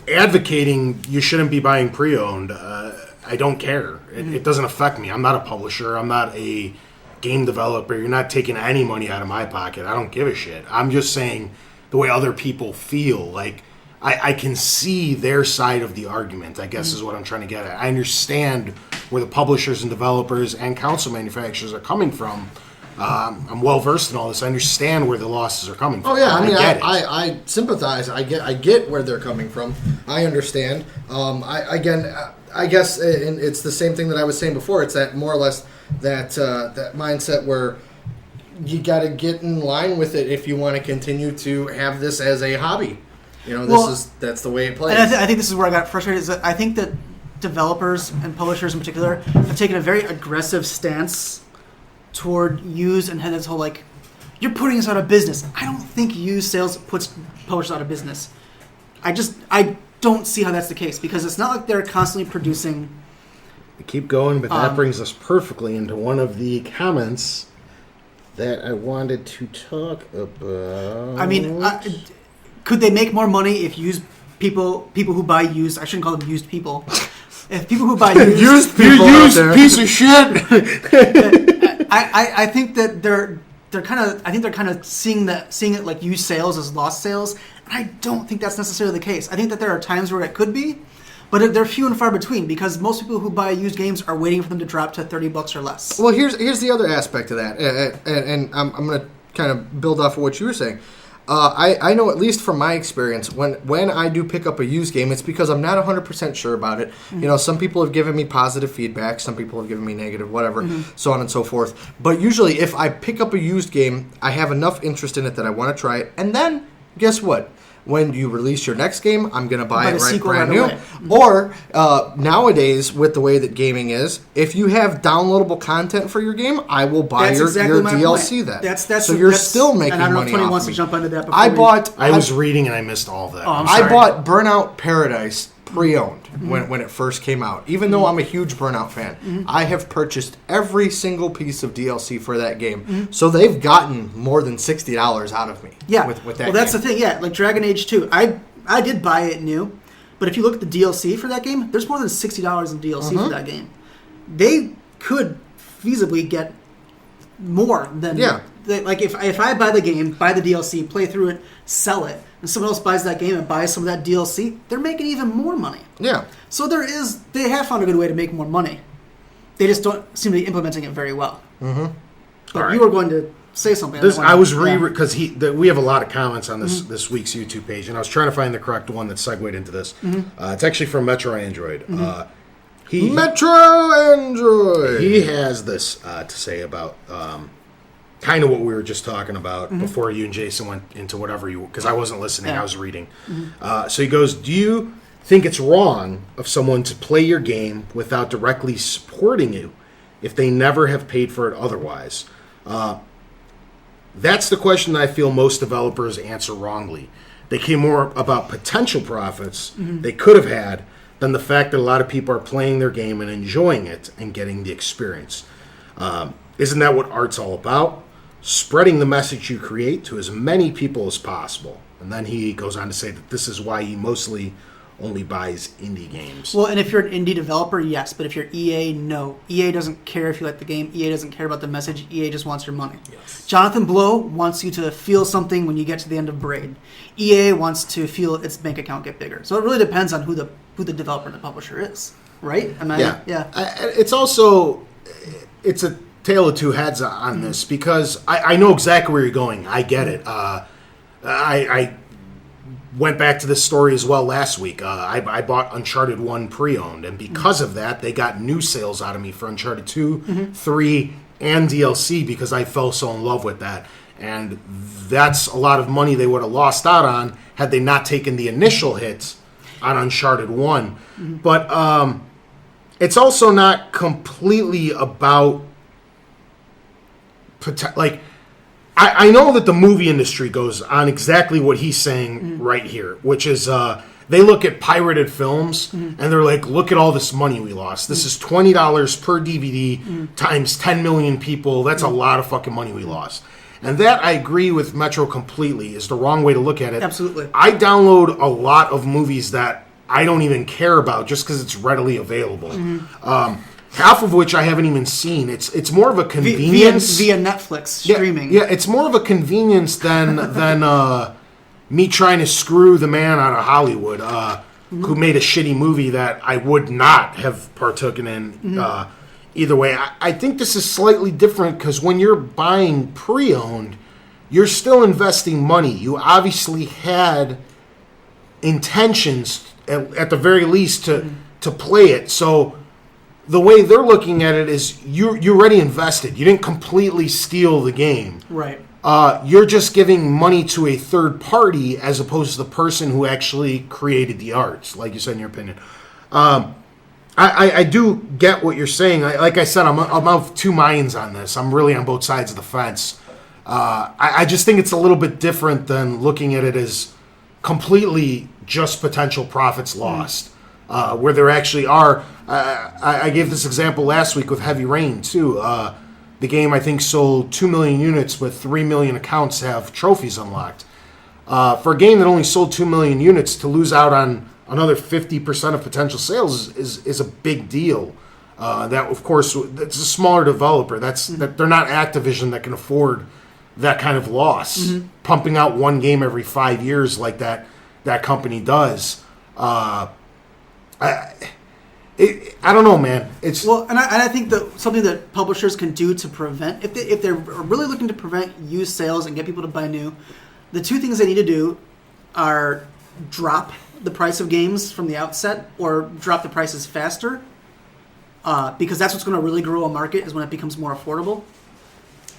advocating you shouldn't be buying pre-owned. I don't care. It doesn't affect me. I'm not a publisher. I'm not a game developer. You're not taking any money out of my pocket. I don't give a shit. I'm just saying the way other people feel. Like, I can see their side of the argument, I guess is what I'm trying to get at. I understand where the publishers and developers and console manufacturers are coming from. I'm well versed in all this. I understand where the losses are coming from. Oh yeah, I sympathize. I get where they're coming from. I understand. I guess it's the same thing that I was saying before. It's that more or less that mindset where you got to get in line with it if you want to continue to have this as a hobby. That's the way it plays. And I think this is where I got frustrated. Is that I think that developers and publishers in particular have taken a very aggressive stance toward used and had this whole like, you're putting us out of business. I don't think used sales puts publishers out of business. I don't see how that's the case, because it's not like they're constantly producing. Keep going, but that brings us perfectly into one of the comments that I wanted to talk about. I mean, could they make more money if people who buy used, I shouldn't call them used people. If people who buy used people, you used piece of shit. I think that they're kind of seeing it like used sales as lost sales, and I don't think that's necessarily the case. I think that there are times where it could be, but they're few and far between, because most people who buy used games are waiting for them to drop to $30 or less. Well, here's the other aspect of that, and I'm going to kind of build off of what you were saying. I know, at least from my experience, when I do pick up a used game, it's because I'm not 100% sure about it. Mm-hmm. Some people have given me positive feedback, some people have given me negative, whatever, so on and so forth. But usually, if I pick up a used game, I have enough interest in it that I want to try it. And then, guess what? When you release your next game, I'm going to buy it brand new. Mm-hmm. Or, nowadays, with the way that gaming is, if you have downloadable content for your game, I will buy your DLC then. So you're still making money off me. And I don't know if Tony wants to jump into that before I was reading and I missed all of that. Oh, I'm sorry. I bought Burnout Paradise pre-owned when it first came out. Even though I'm a huge Burnout fan, I have purchased every single piece of DLC for that game. So they've gotten more than $60 out of me. Yeah, with that well, that's game. the thing. Yeah, like Dragon Age 2, I did buy it new, but if you look at the DLC for that game, there's more than $60 in DLC for that game. They could feasibly get more than like if I buy the game, buy the DLC, play through it, sell it, and someone else buys that game and buys some of that DLC, they're making even more money. Yeah. So they have found a good way to make more money. They just don't seem to be implementing it very well. Mm-hmm. But All you right. were going to say something. I was because we have a lot of comments on this week's YouTube page, and I was trying to find the correct one that segued into this. It's actually from Metro Android. Metro Android. He has this to say about kind of what we were just talking about before you and Jason went into whatever because I wasn't listening, I was reading. So he goes, do you think it's wrong of someone to play your game without directly supporting you if they never have paid for it otherwise? That's the question that I feel most developers answer wrongly. They care more about potential profits they could have had than the fact that a lot of people are playing their game and enjoying it and getting the experience. Isn't that what art's all about? Spreading the message you create to as many people as possible. And then he goes on to say that this is why he mostly only buys indie games. Well, and if you're an indie developer, yes. But if you're EA, no. EA doesn't care if you like the game. EA doesn't care about the message. EA just wants your money. Yes. Jonathan Blow wants you to feel something when you get to the end of Braid. EA wants to feel its bank account get bigger. So it really depends on who the developer and the publisher is, right? Yeah. It's also it's a tale of two heads on this because I know exactly where you're going. I get it. I went back to this story as well last week. I bought Uncharted 1 pre-owned, and because of that, they got new sales out of me for Uncharted 2, 3, and DLC because I fell so in love with that. And that's a lot of money they would have lost out on had they not taken the initial hit on Uncharted 1. But it's also not completely about... I know that the movie industry goes on exactly what he's saying right here, which is they look at pirated films and they're like, look at all this money we lost. This is $20 per DVD times 10 million people. That's a lot of fucking money we lost. And that, I agree with Metro completely, is the wrong way to look at it. Absolutely. I download a lot of movies that I don't even care about just because it's readily available. Half of which I haven't even seen. It's more of a convenience via Netflix streaming. Yeah, it's more of a convenience than me trying to screw the man out of Hollywood who made a shitty movie that I would not have partaken in either way. I think this is slightly different because when you're buying pre-owned, you're still investing money. You obviously had intentions, at the very least, to play it. So the way they're looking at it is you're already invested. You didn't completely steal the game. Right. You're just giving money to a third party as opposed to the person who actually created the arts, like you said in your opinion. I do get what you're saying. Like I said, I'm of two minds on this. I'm really on both sides of the fence. I just think it's a little bit different than looking at it as completely just potential profits lost, where there actually are. I gave this example last week with Heavy Rain, too. The game, I think, sold 2 million units with 3 million accounts have trophies unlocked. For a game that only sold 2 million units, to lose out on another 50% of potential sales is a big deal. That, of course, it's a smaller developer. That they're not Activision that can afford that kind of loss. Pumping out one game every 5 years like that company does. I don't know, man. It's and I think that something that publishers can do to prevent, if they're really looking to prevent used sales and get people to buy new, the two things they need to do are drop the price of games from the outset or drop the prices faster, because that's what's going to really grow a market is when it becomes more affordable.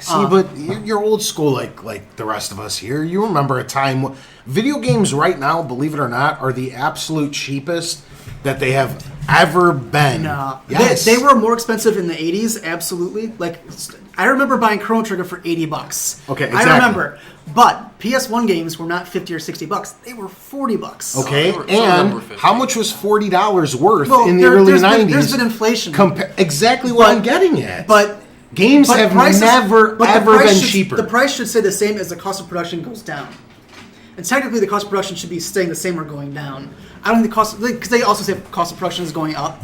See, but you're old school like the rest of us here. You remember a time... Video games right now, believe it or not, are the absolute cheapest that they have ever been. No. Yes. They were more expensive in the 80s, absolutely. Like, I remember buying Chrono Trigger for $80. Okay, exactly. I remember. But PS1 games were not $50 or $60. They were $40. Okay, Some of and them were 50. how much was $40 worth in the there- early there's 90s? been- there's been inflation. Exactly what I'm getting at. But games have never, ever been cheaper. The price should stay the same as the cost of production goes down. And technically, the cost of production should be staying the same or going down. I don't think the cost... Because they also say cost of production is going up.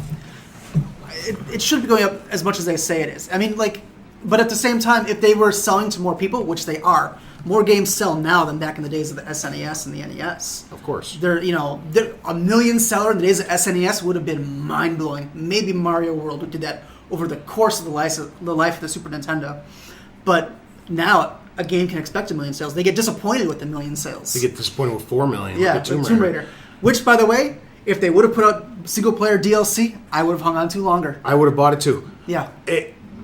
It should be going up as much as they say it is. I mean, but at the same time, if they were selling to more people, which they are, more games sell now than back in the days of the SNES and the NES. Of course. They're a million seller in the days of SNES would have been mind-blowing. Maybe Mario World did that over the course of the life of the Super Nintendo. But now a game can expect 1 million sales. They get disappointed with the 1 million sales. They get disappointed with 4 million. Yeah, Look at Tomb Raider. Which, by the way, if they would have put out single-player DLC, I would have hung on to longer. I would have bought it too. Yeah.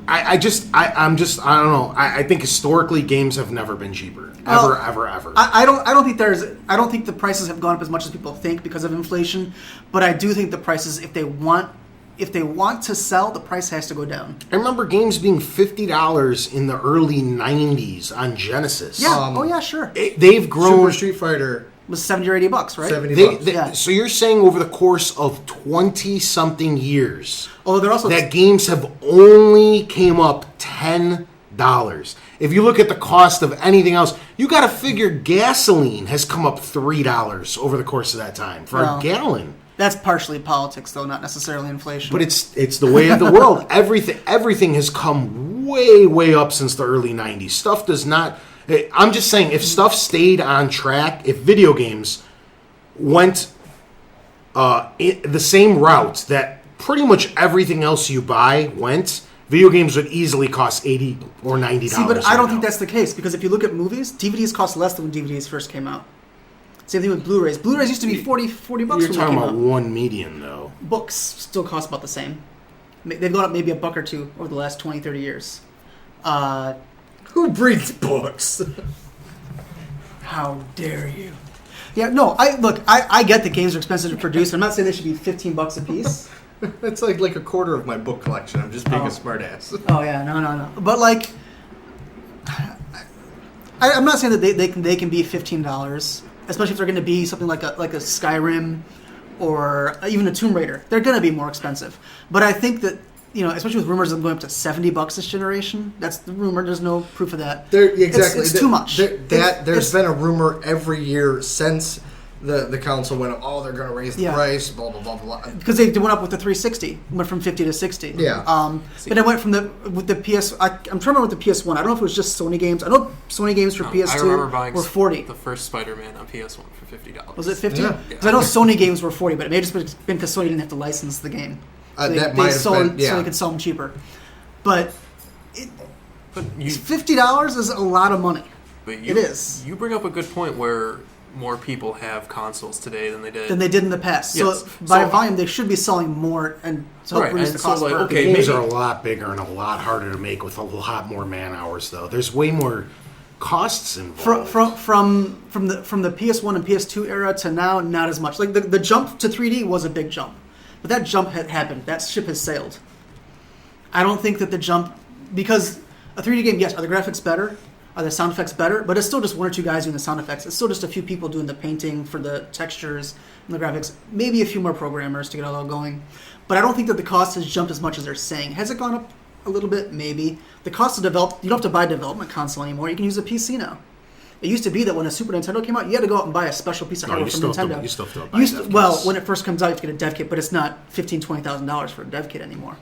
I don't know. I think historically games have never been cheaper. Ever. I don't think the prices have gone up as much as people think because of inflation, but I do think the prices, if they want to sell, the price has to go down. I remember games being $50 in the early 90s on Genesis. Yeah. Sure. They've grown. Super Street Fighter Was $70 or $80, right? $70. Yeah. So you're saying over the course of 20-something years, Although they're also that games have only came up $10. If you look at the cost of anything else, you got to figure gasoline has come up $3 over the course of that time for a gallon. That's partially politics, though, not necessarily inflation. But it's the way of the world. Everything has come way up since the early 90s. Stuff does not. I'm just saying, if stuff stayed on track, if video games went the same route that pretty much everything else you buy went, video games would easily cost $80 or $90. See, but I don't think that's the case, because if you look at movies, DVDs cost less than when DVDs first came out. Same thing with Blu-rays. Blu-rays used to be $40 You're when they talking came about out. one medium, though. Books still cost about the same. They've gone up maybe $1 or $2 over the last 20, 30 years. Who breeds books? How dare you? Yeah, no, I get that games are expensive to produce. I'm not saying they should be $15 a piece. That's like a quarter of my book collection. I'm just being a smartass. Oh yeah, no. But like, I'm not saying that they can be $15, especially if they're going to be something like a Skyrim or even a Tomb Raider. They're going to be more expensive. But I think that, especially with rumors of them going up to $70 this generation. That's the rumor. There's no proof of that. Exactly. It's too much. There's been a rumor every year since the console went up. Oh, they're going to raise the price. Blah blah blah blah. Because they went up with the 360. Went from 50 to 60. Yeah. But it went from with the PS. I'm trying to remember with the PS1. I don't know if it was just Sony games. I know Sony games for PS2 I remember buying were 40. the first Spider-Man on PS1 for $50. Was it 50? Yeah. Because I know Sony games were 40, but it may have just been because Sony didn't have to license the game. So That might have been, yeah. So they could sell them cheaper. But But $50 is a lot of money. It is. You bring up a good point where more people have consoles today than they did in the past. Yes. So by volume, they should be selling more and to help reduce the cost per. okay, Games maybe- are a lot bigger and a lot harder to make with a lot more man hours, though. There's way more costs involved. From the PS1 and PS2 era to now, not as much. Like the jump to 3D was a big jump, but that jump had happened. That ship has sailed. I don't think that the jump, because a 3D game, yes, are the graphics better? Are the sound effects better? But it's still just one or two guys doing the sound effects. It's still just a few people doing the painting for the textures and the graphics. Maybe a few more programmers to get it all going. But I don't think that the cost has jumped as much as they're saying. Has it gone up a little bit? Maybe. The cost to develop, you don't have to buy a development console anymore. You can use a PC now. It used to be that when a Super Nintendo came out, you had to go out and buy a special piece of hardware from Nintendo. You still have to buy dev kits. When it first comes out, you have to get a dev kit, but it's not $15,000, $20,000 for a dev kit anymore.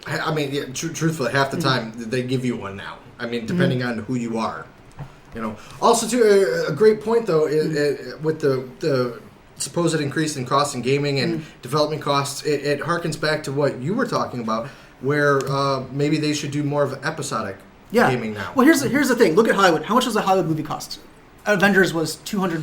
I mean, yeah, truthfully, half the time they give you one now. I mean, depending on who you are. Also, too, a great point though with the supposed increase in costs in gaming and development costs. It harkens back to what you were talking about, where maybe they should do more of episodic gaming now. Well, here's the thing. Look at Hollywood. How much does a Hollywood movie cost? Avengers was 200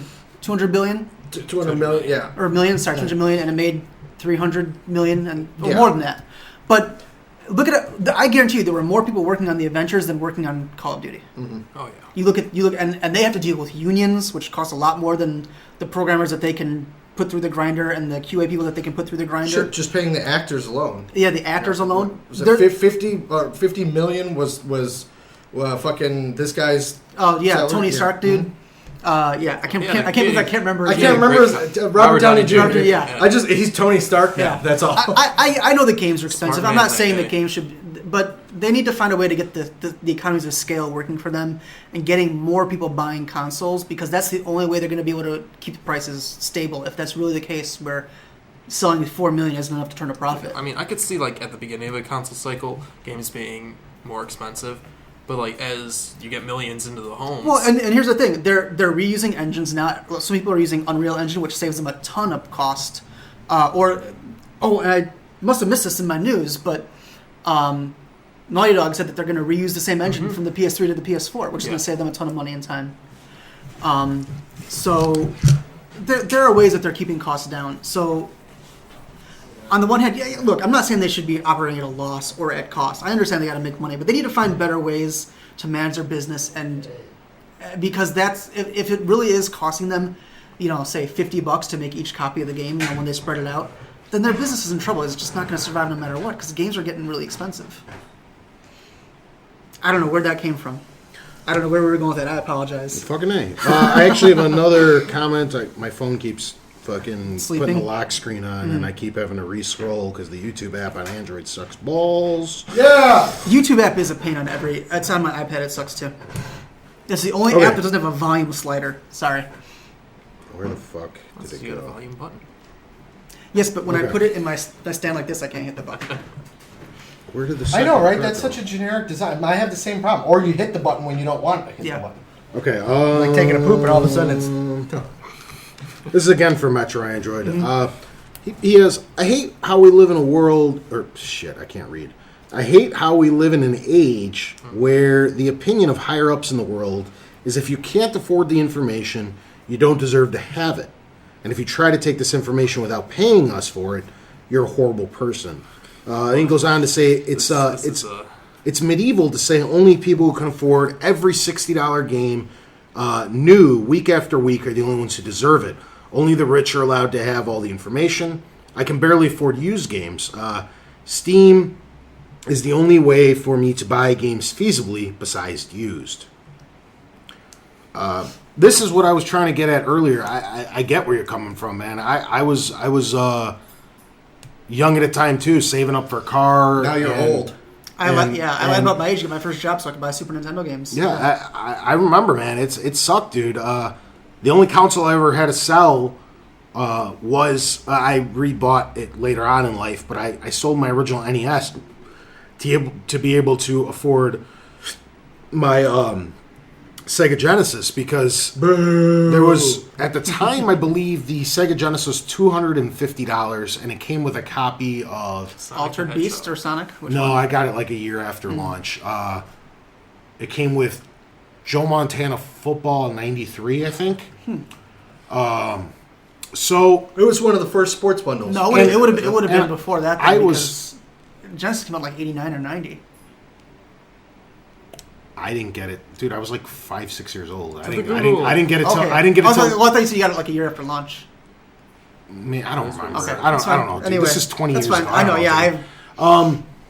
billion. 200 million, yeah, or million. Sorry, 200 million, and it made 300 million and more than that. But look at it. I guarantee you, there were more people working on the Avengers than working on Call of Duty. Mm-hmm. Oh yeah. You look, and they have to deal with unions, which cost a lot more than the programmers that they can put through the grinder and the QA people that they can put through the grinder. Sure, just paying the actors alone. Yeah, the actors alone. Was it 50 million was fucking this guy's. Oh yeah, salary? Tony Stark, dude. Mm-hmm. I can't remember. I can't remember Robert Downey Jr. Yeah. He's Tony Stark now. Yeah. That's all. I know the games are expensive. Smart I'm man, not saying that that games should, but they need to find a way to get the economies of scale working for them and getting more people buying consoles, because that's the only way they're going to be able to keep the prices stable. If that's really the case, where selling 4 million isn't enough to turn a profit. I mean, I could see at the beginning of a console cycle, games being more expensive. But as you get millions into the homes, Well, and here's the thing: they're reusing engines now. Some people are using Unreal Engine, which saves them a ton of cost. And I must have missed this in my news, but Naughty Dog said that they're going to reuse the same engine from the PS3 to the PS4, which is going to save them a ton of money and time. So there are ways that they're keeping costs down. So on the one hand, look, I'm not saying they should be operating at a loss or at cost. I understand they got to make money, but they need to find better ways to manage their business, and because that's if it really is costing them, say $50 to make each copy of the game, when they spread it out, then their business is in trouble. It's just not going to survive no matter what, because games are getting really expensive. I don't know where that came from. I don't know where we were going with that. I apologize. Fucking A. I actually have another comment. My phone keeps fucking Sleeping? putting the lock screen on, and I keep having to re-scroll because the YouTube app on Android sucks balls. Yeah. YouTube app is a pain on it's on my iPad. It sucks too. It's the only app that doesn't have a volume slider. Sorry. Where the fuck did it You got a go? volume button. Yes, but when I put it in my stand like this, I can't hit the button. Where did the I second know, right? go? That's such a generic design. I have the same problem. Or you hit the button when you don't want to hit the button. Okay. Like taking a poop and all of a sudden it's... This is again for Metro Android. He has, I hate how we live in a world, or shit, I can't read. I hate how we live in an age where the opinion of higher-ups in the world is if you can't afford the information, you don't deserve to have it. And if you try to take this information without paying us for it, you're a horrible person. And he goes on to say it's medieval to say only people who can afford every $60 game new week after week are the only ones who deserve it. Only the rich are allowed to have all the information. I can barely afford used games. Steam is the only way for me to buy games feasibly besides used. This is what I was trying to get at earlier. I get where you're coming from, man. I was young at a time too, saving up for a car. Now you're old. I lied about my age to get my first job so I could buy Super Nintendo games. Yeah, I remember, man. It sucked, dude. The only console I ever had to sell was I rebought it later on in life, but I sold my original NES to be able to afford my Sega Genesis, because there was, at the time, I believe the Sega Genesis was $250, and it came with a copy of Altered Beast or Sonic? Which No, one? I got it like a year after launch. It came with Joe Montana Football in '93, I think. So It was one of the first sports bundles. No, it would have been and before that. I Then, was- because Genesis came out like 89 or 90. I didn't get it, dude. I was like 5-6 years old. I the didn't get it till Okay. I didn't get it I till. thought you said you got it like a year after launch. I mean, I don't remember. Okay, I that's don't fine. know, dude. Anyway, This is 20 that's years fine. ago. I know. Yeah,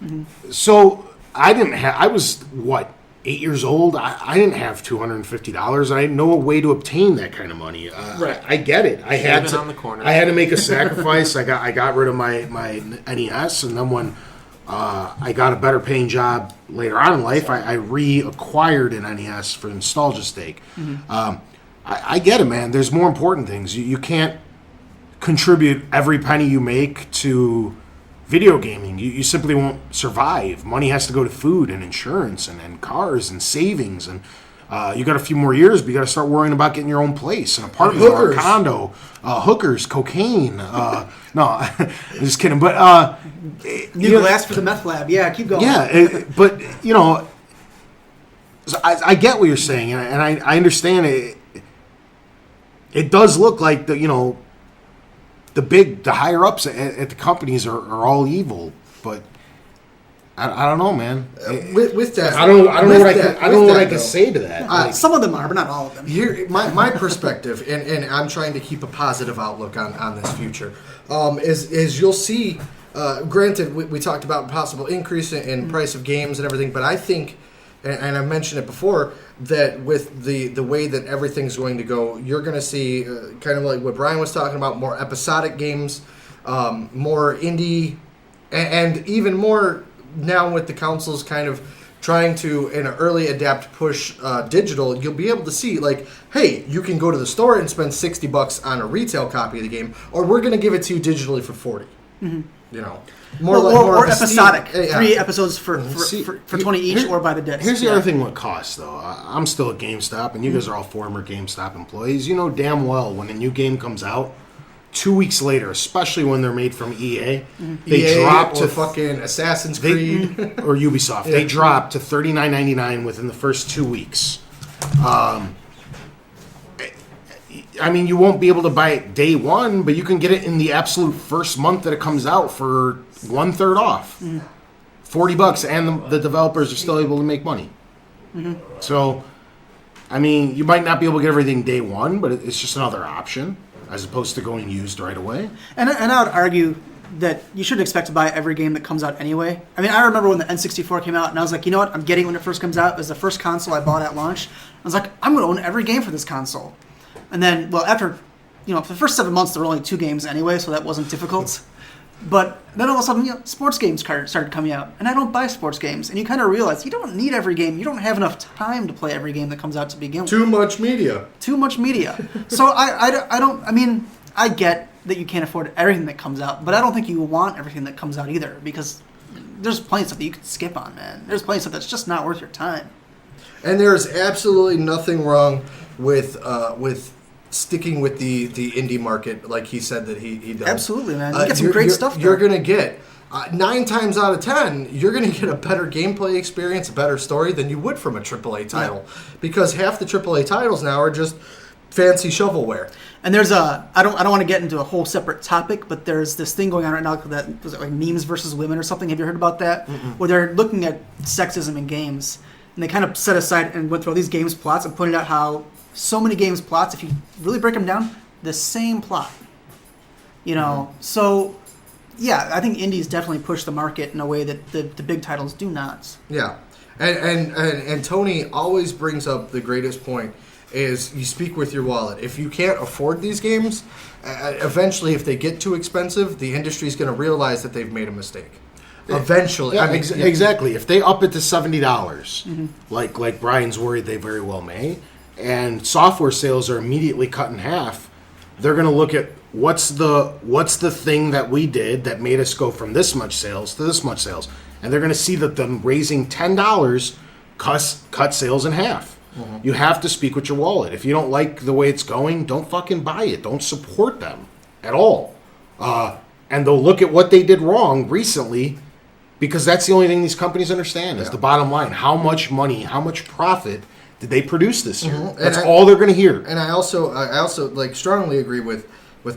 dude. So I didn't have. I was what, 8 years old. I didn't have $250. I had no way to obtain that kind of money. Right. I get it. I had been to. on the corner. I had to make a sacrifice. I got rid of my NES, and then when I got a better paying job later on in life, I reacquired an NES for nostalgia's sake. I get it, man. There's more important things. You can't contribute every penny you make to video gaming. You simply won't survive. Money has to go to food and insurance and cars and savings. And you got a few more years, but you got to start worrying about getting your own place, an apartment or a condo, hookers, cocaine. No, I'm just kidding. But new glass for the meth lab. Yeah, keep going. yeah, but you know, so I get what you're saying, and I understand it. It does look like the higher ups at the companies are all evil, but I don't know, man. With that, I don't know what I can though, say to that. Some of them are, but not all of them. Here, my perspective, and I'm trying to keep a positive outlook on this future, is you'll see, granted, we talked about possible increase in price of games and everything, but I think, and I've mentioned it before, that with the way that everything's going to go, you're going to see, kind of like what Brian was talking about, more episodic games, more indie, and even more now with the consoles kind of trying to, in an early adapt push digital, you'll be able to see, like, hey, you can go to the store and spend $60 on a retail copy of the game, or we're going to give it to you digitally for $40. You know, Or of a episodic. Steam. Yeah. 3 episodes for See, 20 each, or by the disc. Here's the other thing with cost, though. I'm still at GameStop, and you guys are all former GameStop employees. You know damn well when a new game comes out, 2 weeks later, especially when they're made from EA, they EA drop to or fucking Assassin's Creed. or Ubisoft. They drop to $39.99 within the first 2 weeks. I mean, you won't be able to buy it day one, but you can get it in the absolute first month that it comes out for 1/3 off. $40, and the developers are still able to make money. So, I mean, you might not be able to get everything day one, but it's just another option as opposed to going used right away. And I would argue that you shouldn't expect to buy every game that comes out anyway. I mean, I remember when the N64 came out, and I was like, you know what, I'm getting when it first comes out. It was the first console I bought at launch. I was like, I'm going to own every game for this console. And then, well, after, for the first 7 months, there were only 2 games anyway, so that wasn't difficult. But then all of a sudden, sports games started coming out, and I don't buy sports games. And you kind of realize you don't need every game. You don't have enough time to play every game that comes out to begin with. Too much media. Too much media. So I get that you can't afford everything that comes out, but I don't think you want everything that comes out either, because there's plenty of stuff that you can skip on, man. There's plenty of stuff that's just not worth your time. And there's absolutely nothing wrong with sticking with the indie market, like he said that he does. Absolutely, man. You get some great stuff there. You're going to get, 9 times out of 10, you're going to get a better gameplay experience, a better story than you would from a AAA title. Yeah. Because half the AAA titles now are just fancy shovelware. And there's I don't want to get into a whole separate topic, but there's this thing going on right now that was it like memes versus women or something. Have you heard about that? Where they're looking at sexism in games, and they kind of set aside and went through all these games plots and pointed out how so many games plots, if you really break them down, the same plot. So yeah, I think indies definitely push the market in a way that the big titles do not. Yeah, and Tony always brings up the greatest point is you speak with your wallet. If you can't afford these games, eventually if they get too expensive, the industry's going to realize that they've made a mistake. Eventually. Yeah, exactly. If they up it to $70, like Brian's worried they very well may, and software sales are immediately cut in half, they're going to look at what's the thing that we did that made us go from this much sales to this much sales, and they're going to see that them raising $10 cut sales in half. You have to speak with your wallet. If you don't like the way it's going, don't fucking buy it. Don't support them at all. And they'll look at what they did wrong recently, because that's the only thing these companies understand is the bottom line. How much money, how much profit did they produce this year? That's all they're going to hear. And I also like strongly agree with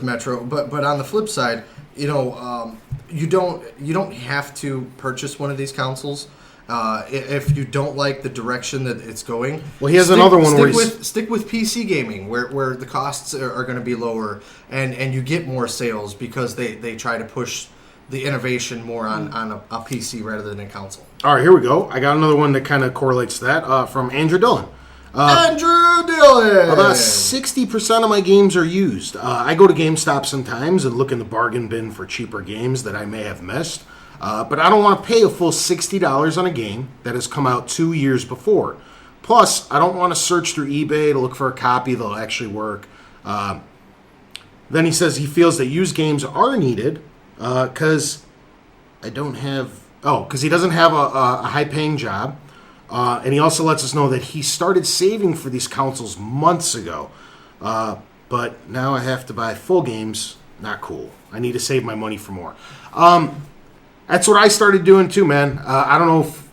Metro. But on the flip side, you don't have to purchase one of these consoles. If you don't like the direction that it's going, well, he has another one where stick with PC gaming, where the costs are going to be lower, and you get more sales because they try to push the innovation more on a PC rather than a console. All right, here we go. I got another one that kind of correlates to that from Andrew Dillon. Andrew Dillon! About 60% of my games are used. I go to GameStop sometimes and look in the bargain bin for cheaper games that I may have missed. But I don't want to pay a full $60 on a game that has come out 2 years before. Plus, I don't want to search through eBay to look for a copy that'll actually work. Then he says he feels that used games are needed because he doesn't have a high-paying job. And he also lets us know that he started saving for these consoles months ago. But now I have to buy full games. Not cool. I need to save my money for more. That's what I started doing too, man. I don't know if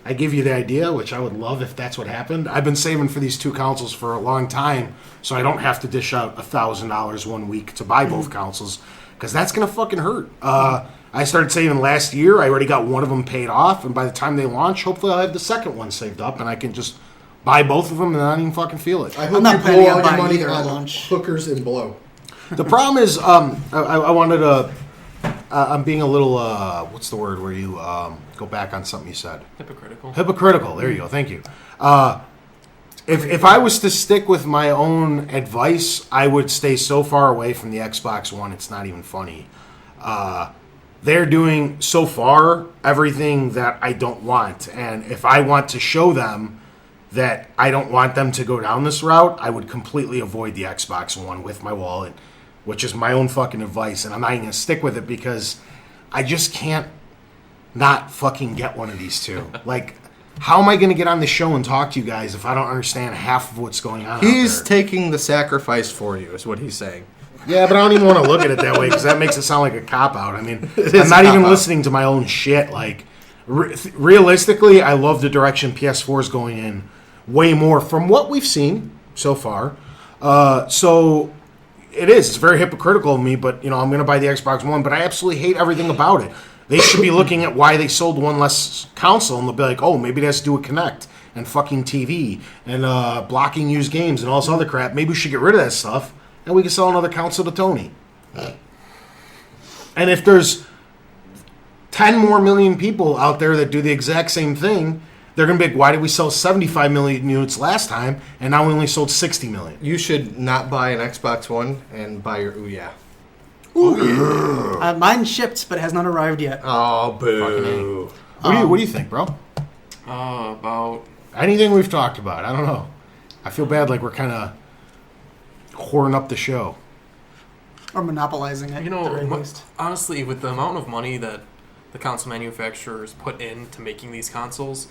I give you the idea, which I would love if that's what happened. I've been saving for these 2 consoles for a long time, so I don't have to dish out $1,000 1 week to buy both consoles, because that's going to fucking hurt. I started saving last year. I already got one of them paid off, and by the time they launch, hopefully I'll have the second one saved up, and I can just buy both of them and not even fucking feel it. I hope you blow all your money on hookers and blow. The problem is, I wanted to... I'm being a little, what's the word where you go back on something you said? Hypocritical. There you go. Thank you. If I was to stick with my own advice, I would stay so far away from the Xbox One, it's not even funny. They're doing, so far, everything that I don't want. And if I want to show them that I don't want them to go down this route, I would completely avoid the Xbox One with my wallet, which is my own fucking advice, and I'm not even going to stick with it because I just can't not fucking get one of these 2. Like, how am I going to get on the show and talk to you guys if I don't understand half of what's going on? He's taking the sacrifice for you, is what he's saying. Yeah, but I don't even want to look at it that way because that makes it sound like a cop-out. I mean, is I'm not a even cop-out. listening to my own shit. Like, realistically, I love the direction PS4 is going in way more from what we've seen so far. So it is. It's very hypocritical of me, but, I'm going to buy the Xbox One, but I absolutely hate everything about it. They should be looking at why they sold one less console, and they'll be like, oh, maybe it has to do with Kinect and fucking TV and blocking used games and all this other crap. Maybe we should get rid of that stuff, and we can sell another console to Tony. And if there's 10 more million people out there that do the exact same thing, they're going to be like, why did we sell 75 million units last time, and now we only sold 60 million? You should not buy an Xbox One and buy your Ouya. Mine shipped, but it has not arrived yet. Oh, boo. What do you think, bro? About Anything we've talked about, I don't know. I feel bad like we're kind of whoring up the show. Or monopolizing it, You at the very know, least. honestly, with the amount of money that the console manufacturers put into making these consoles,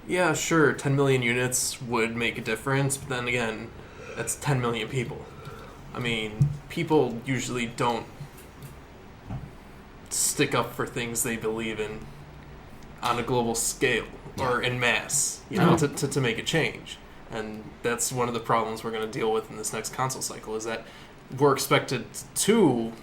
yeah, sure, 10 million units would make a difference, but then again, that's 10 million people. I mean, people usually don't stick up for things they believe in on a global scale or in mass, to make a change. And that's one of the problems we're going to deal with in this next console cycle, is that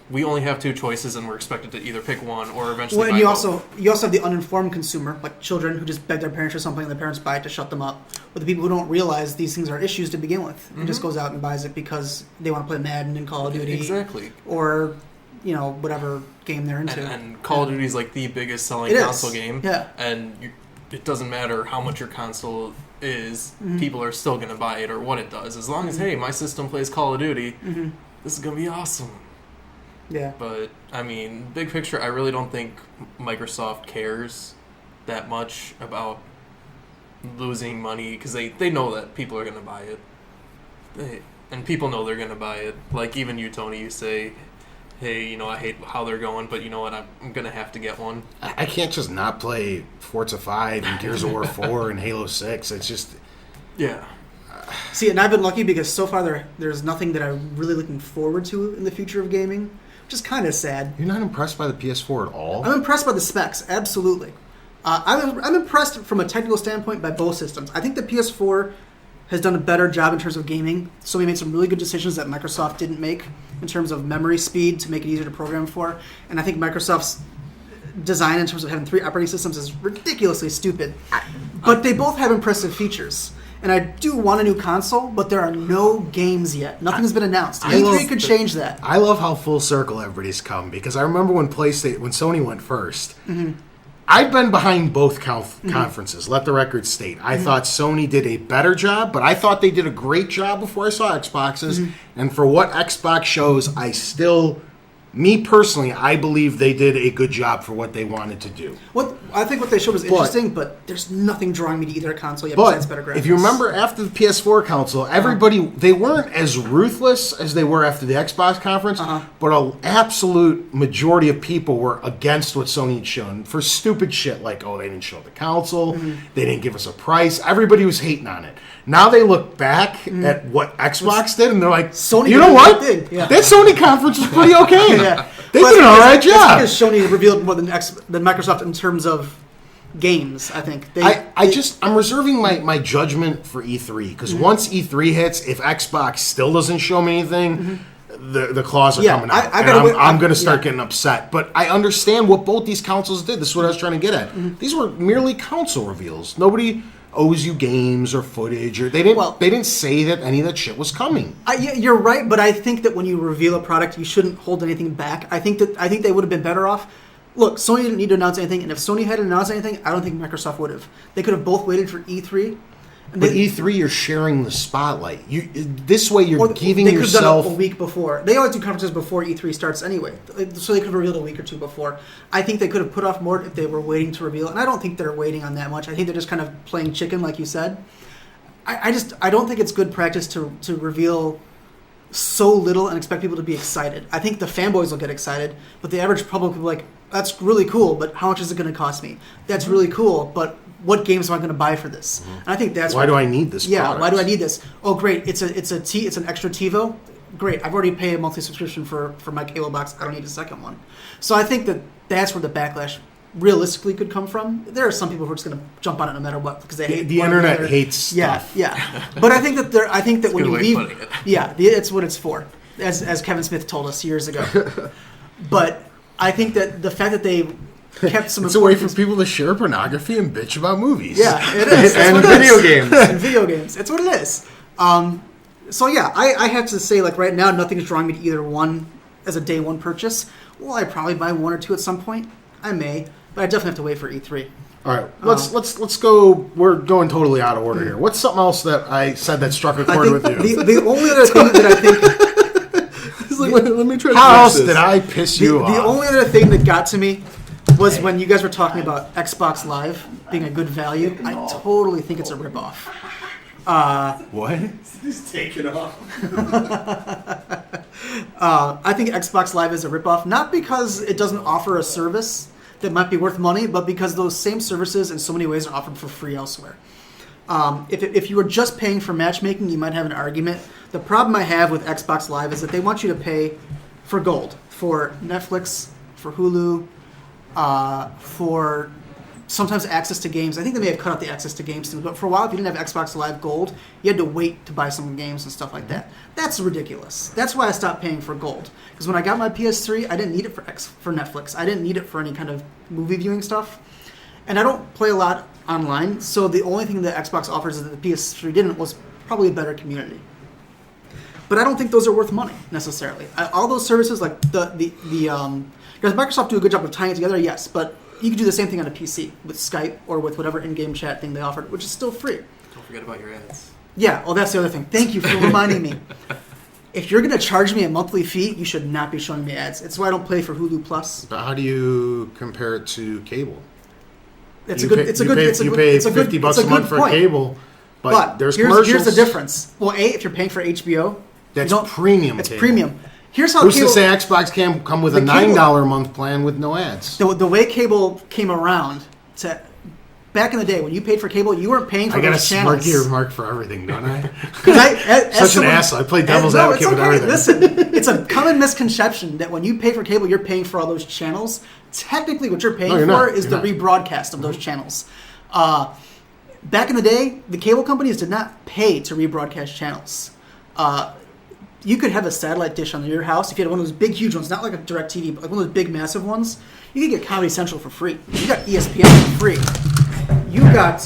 we only have two choices, and we're expected to either pick one or eventually Well, and buy you both. also have the uninformed consumer, like children who just beg their parents for something and their parents buy it to shut them up. Or the people who don't realize these things are issues to begin with and just goes out and buys it because they want to play Madden and Call of Duty. Exactly. Or, whatever game they're into. And Call of Duty is like the biggest selling It is. console game. Yeah. And it doesn't matter how much your console is, people are still going to buy it or what it does. As long as, hey, my system plays Call of Duty, this is going to be awesome. Yeah. But, I mean, big picture, I really don't think Microsoft cares that much about losing money, because they know that people are going to buy it. And people know they're going to buy it. Like, even you, Tony, you say, hey, I hate how they're going, but you know what, I'm going to have to get one. I can't just not play Forza 5 and Gears of War 4 and Halo 6. It's just... Yeah. See, and I've been lucky because so far there's nothing that I'm really looking forward to in the future of gaming, which is kind of sad. You're not impressed by the PS4 at all? I'm impressed by the specs, absolutely. I'm impressed from a technical standpoint by both systems. I think the PS4 has done a better job in terms of gaming. Sony made some really good decisions that Microsoft didn't make in terms of memory speed to make it easier to program for. And I think Microsoft's design in terms of having 3 operating systems is ridiculously stupid. But they both have impressive features. And I do want a new console, but there are no games yet. Nothing has been announced. E3 could change that. I love how full circle everybody's come, because I remember when Sony went first. I've been behind both conferences, let the record state. I thought Sony did a better job, but I thought they did a great job before I saw Xboxes. And for what Xbox shows, me personally, I believe they did a good job for what they wanted to do. I think what they showed was interesting, but there's nothing drawing me to either console yet besides better graphics. If you remember, after the PS4 console, they weren't as ruthless as they were after the Xbox conference, but an absolute majority of people were against what Sony had shown for stupid shit like, they didn't show the console, they didn't give us a price. Everybody was hating on it. Now they look back at what Xbox did, and they're like, Sony you know did what? the right thing. Yeah. That Sony conference was pretty okay. Yeah. They did an all right job. It's because Sony revealed more than Microsoft in terms of games, I think. I'm reserving my judgment for E3, because once E3 hits, if Xbox still doesn't show me anything, the claws are coming out. I'm going to start getting upset. But I understand what both these consoles did. This is what I was trying to get at. These were merely console reveals. Nobody owes you games or footage, or they didn't say that any of that shit was coming. You're right, but I think that when you reveal a product, you shouldn't hold anything back. I think they would have been better off. Look, Sony didn't need to announce anything, and if Sony hadn't announced anything, I don't think Microsoft would have. They could have both waited for E3. But E3, you're sharing the spotlight. This way, you're giving they could have yourself done it a week before. They always do conferences before E3 starts anyway, so they could have revealed a week or two before. I think they could have put off more if they were waiting to reveal, and I don't think they're waiting on that much. I think they're just kind of playing chicken, like you said. I don't think it's good practice to reveal so little and expect people to be excited. I think the fanboys will get excited, but the average public will be like, that's really cool, but how much is it going to cost me? That's really cool, but what games am I going to buy for this? And I think that's why do I need this product? Why do I need this? Oh, great, it's an extra TiVo. great. I've already paid a monthly subscription for my cable box. I don't need a second one. So I think that's where the backlash realistically could come from. There are some people who are just going to jump on it no matter what because they hate the internet hates stuff. Yeah. But I think that when you leave, it's what it's for, as Kevin Smith told us years ago. But I think that the fact that they kept some. It's a way for people to share pornography and bitch about movies. Yeah, it is. And video games. And video games. It's what it is. So yeah, I have to say, like right now, nothing's drawing me to either one as a day one purchase. Will I probably buy one or two at some point? I may, but I definitely have to wait for E3. All right, let's go. We're going totally out of order here. What's something else that I said that struck a chord with you? The only other thing that I think. He's like, let me try. How else did I piss you off? The only other thing that got to me was when you guys were talking about Xbox Live being a good value. I totally think it's a ripoff. What? He's taking off. I think Xbox Live is a ripoff, not because it doesn't offer a service that might be worth money, but because those same services in so many ways are offered for free elsewhere. If you were just paying for matchmaking, you might have an argument. The problem I have with Xbox Live is that they want you to pay for gold, for Netflix, for Hulu, for sometimes access to games. I think they may have cut out the access to games too, but for a while, if you didn't have Xbox Live Gold, you had to wait to buy some games and stuff like that. That's ridiculous. That's why I stopped paying for Gold. Because when I got my PS3, I didn't need it for Netflix. I didn't need it for any kind of movie viewing stuff. And I don't play a lot online, so the only thing that Xbox offers that the PS3 didn't was probably a better community. But I don't think those are worth money, necessarily. All those services, like does Microsoft do a good job of tying it together? Yes, but you can do the same thing on a PC with Skype or with whatever in-game chat thing they offered, which is still free. Don't forget about your ads. Yeah, well, that's the other thing. Thank you for reminding me. If you're going to charge me a monthly fee, you should not be showing me ads. It's why I don't pay for Hulu Plus. But how do you compare it to cable? You pay $50 a month for cable, but there's commercials. Here's the difference. Well, if you're paying for HBO, that's premium. It's cable. premium. Here's how Who's cable, to say Xbox can come with a $9 a month plan with no ads? The way cable came around back in the day when you paid for cable, you weren't paying for those channels. I got a smirky remark for everything, don't I? Such an asshole. I play devil's advocate with everything. Listen, it's a common misconception that when you pay for cable, you're paying for all those channels. Technically, what you're paying is the rebroadcast of those channels. Back in the day, the cable companies did not pay to rebroadcast channels. You could have a satellite dish on your house if you had one of those big, huge ones, not like a DirecTV, but like one of those big, massive ones. You could get Comedy Central for free. You got ESPN for free. You got.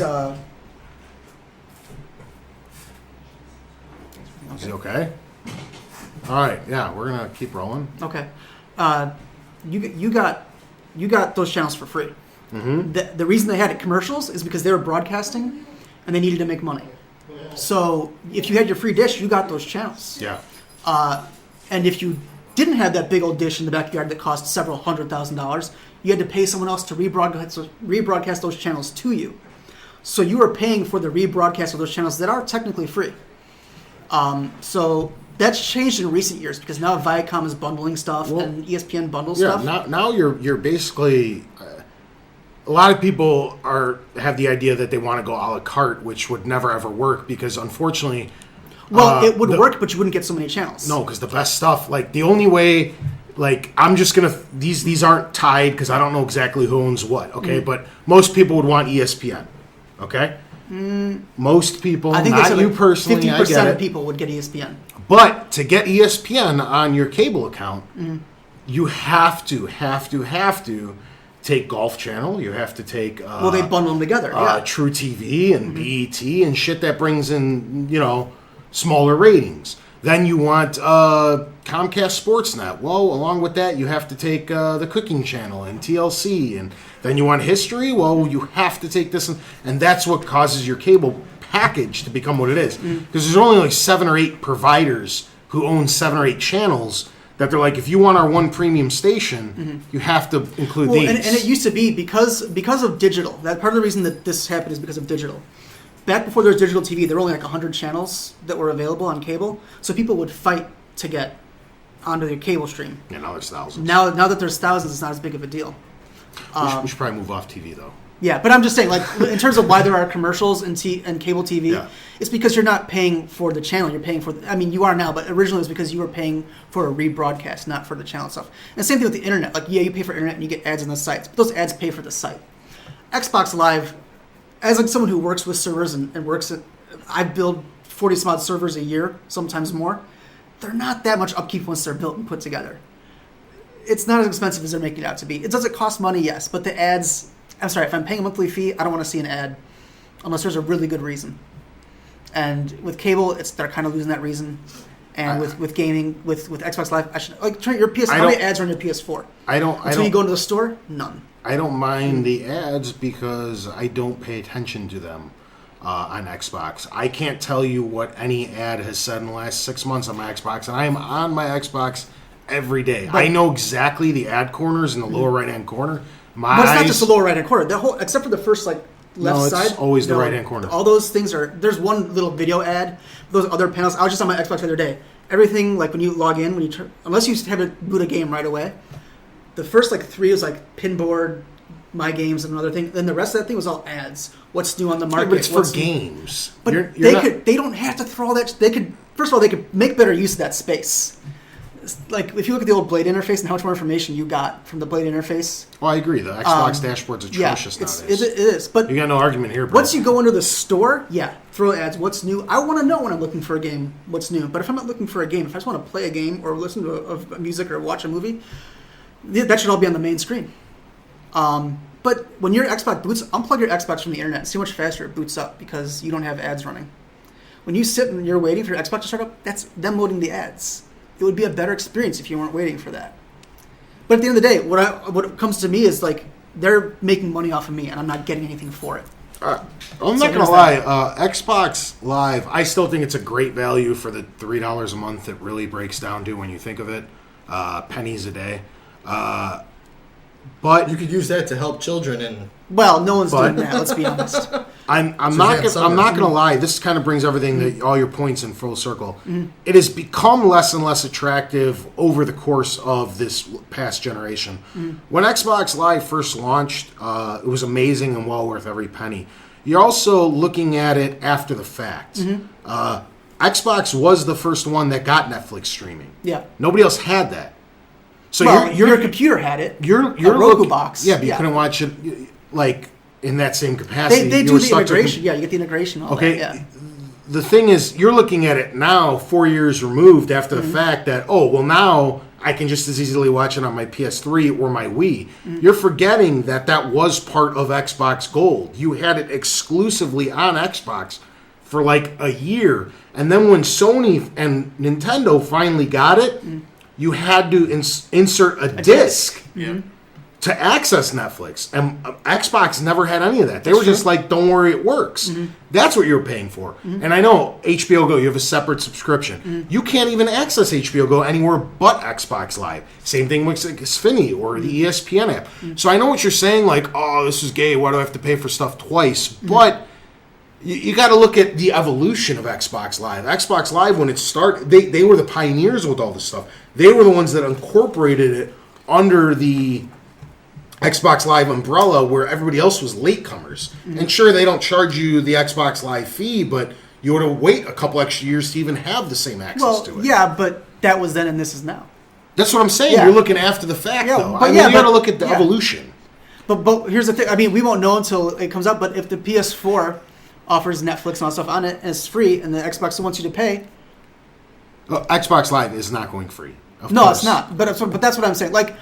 Is it okay? All right, yeah, we're gonna keep rolling. Okay, you got those channels for free. Mm-hmm. The reason they had commercials is because they were broadcasting, and they needed to make money. So if you had your free dish, you got those channels. Yeah. And if you didn't have that big old dish in the backyard that cost several $100,000, you had to pay someone else to rebroadcast those channels to you. So you were paying for the rebroadcast of those channels that are technically free. So that's changed in recent years because now Viacom is bundling stuff and ESPN bundles stuff. Yeah, now you're basically... a lot of people have the idea that they want to go a la carte, which would never ever work because unfortunately... Well, it would work, but you wouldn't get so many channels. No, because the best stuff, like the only way, like I'm just gonna these aren't tied because I don't know exactly who owns what. Okay, but most people would want ESPN. Okay, most people, I think not you personally. 50% of people would get ESPN. But to get ESPN on your cable account, you have to take Golf Channel. You have to take they bundle them together. True TV and BET and shit that brings in smaller ratings. Then you want Comcast Sportsnet. Well, along with that, you have to take the Cooking Channel and TLC. And then you want History. Well, you have to take this. And that's what causes your cable package to become what it is. Because there's only like 7 or 8 providers who own 7 or 8 channels that they're like, if you want our one premium station, you have to include these. And it used to be because of digital. That part of the reason that this happened is because of digital. Back before there was digital TV, there were only like 100 channels that were available on cable. So people would fight to get onto their cable stream. Yeah, now there's thousands. Now that there's thousands, it's not as big of a deal. We should probably move off TV, though. Yeah, but I'm just saying, like, in terms of why there are commercials in cable TV, Yeah. it's because you're not paying for the channel. You're paying for, I mean, you are now, but originally it was because you were paying for a rebroadcast, not for the channel stuff. And same thing with the internet. Like, yeah, you pay for internet and you get ads on the sites, but those ads pay for the site. Xbox Live, as like someone who works with servers and works at, I build 40 some odd servers a year, sometimes more. They're not that much upkeep once they're built and put together. It's not as expensive as they're making it out to be. Does it cost money? Yes, but the ads. I'm sorry, if I'm paying a monthly fee, I don't want to see an ad unless there's a really good reason. And with cable, they're kind of losing that reason. And with gaming, with Xbox Live, I should like try your PS. How many ads are on your PS4? Until you go into the store, none. I don't mind the ads because I don't pay attention to them on Xbox. I can't tell you what any ad has said in the last 6 months on my Xbox, and I am on my Xbox every day. I know exactly the ad corners in the lower right-hand corner. But it's not just the lower right-hand corner. The whole, except for the first left side. It's always the right-hand corner. All those things are. There's one little video ad. Those other panels. I was just on my Xbox the other day. Everything like when you log in, when you unless you have it boot a game right away, the first like 3 is like Pinboard, My Games, and another thing. Then the rest of that thing was all ads. What's new on the market? But it's for games. But they don't have to throw all that. They could. First of all, they could make better use of that space. Like, if you look at the old Blade interface and how much more information you got from the Blade interface. Well, I agree. The Xbox dashboard's atrocious nowadays. It is. But you got no argument here, bro. Once you go into the store, throw ads. What's new? I want to know when I'm looking for a game what's new. But if I'm not looking for a game, if I just want to play a game or listen to a music or watch a movie, that should all be on the main screen. But when your Xbox boots, unplug your Xbox from the internet and see how much faster it boots up because you don't have ads running. When you sit and you're waiting for your Xbox to start up, that's them loading the ads. It would be a better experience if you weren't waiting for that. But at the end of the day, what comes to me is like they're making money off of me, and I'm not getting anything for it. I'm not gonna lie. Xbox Live, I still think it's a great value for the $3 a month. It really breaks down to when you think of it, pennies a day. But you could use that to help children and. Well, no one's doing that. Let's be honest. I'm not gonna lie. This kind of brings everything all your points in full circle. Mm-hmm. It has become less and less attractive over the course of this past generation. Mm-hmm. When Xbox Live first launched, it was amazing and well worth every penny. You're also looking at it after the fact. Mm-hmm. Xbox was the first one that got Netflix streaming. Yeah. Nobody else had that. So your computer had it. Your Roku box. Yeah, but you couldn't watch it like in that same capacity. They do the integration. You get the integration. Okay. That, yeah. The thing is, you're looking at it now, 4 years removed after the fact that, now I can just as easily watch it on my PS3 or my Wii. Mm-hmm. You're forgetting that was part of Xbox Gold. You had it exclusively on Xbox for like a year. And then when Sony and Nintendo finally got it, you had to insert a disc. To access Netflix. And Xbox never had any of that. They were just like, don't worry, it works. Mm-hmm. That's what you're paying for. Mm-hmm. And I know HBO Go, you have a separate subscription. Mm-hmm. You can't even access HBO Go anywhere but Xbox Live. Same thing with Xfinity or the ESPN app. Mm-hmm. So I know what you're saying, like, this is gay. Why do I have to pay for stuff twice? Mm-hmm. But you got to look at the evolution of Xbox Live. Xbox Live, when it started, they were the pioneers with all this stuff. They were the ones that incorporated it under the Xbox Live umbrella where everybody else was latecomers. Mm-hmm. And sure, they don't charge you the Xbox Live fee, but you ought to wait a couple extra years to even have the same access to it. Yeah, but that was then and this is now. That's what I'm saying. Yeah. You're looking after the fact, though. You got to look at the evolution. But here's the thing. I mean, we won't know until it comes out, but if the PS4 offers Netflix and all that stuff on it, and it's free, and the Xbox wants you to pay... Xbox Live is not going free. No, it's not. But that's what I'm saying. Like...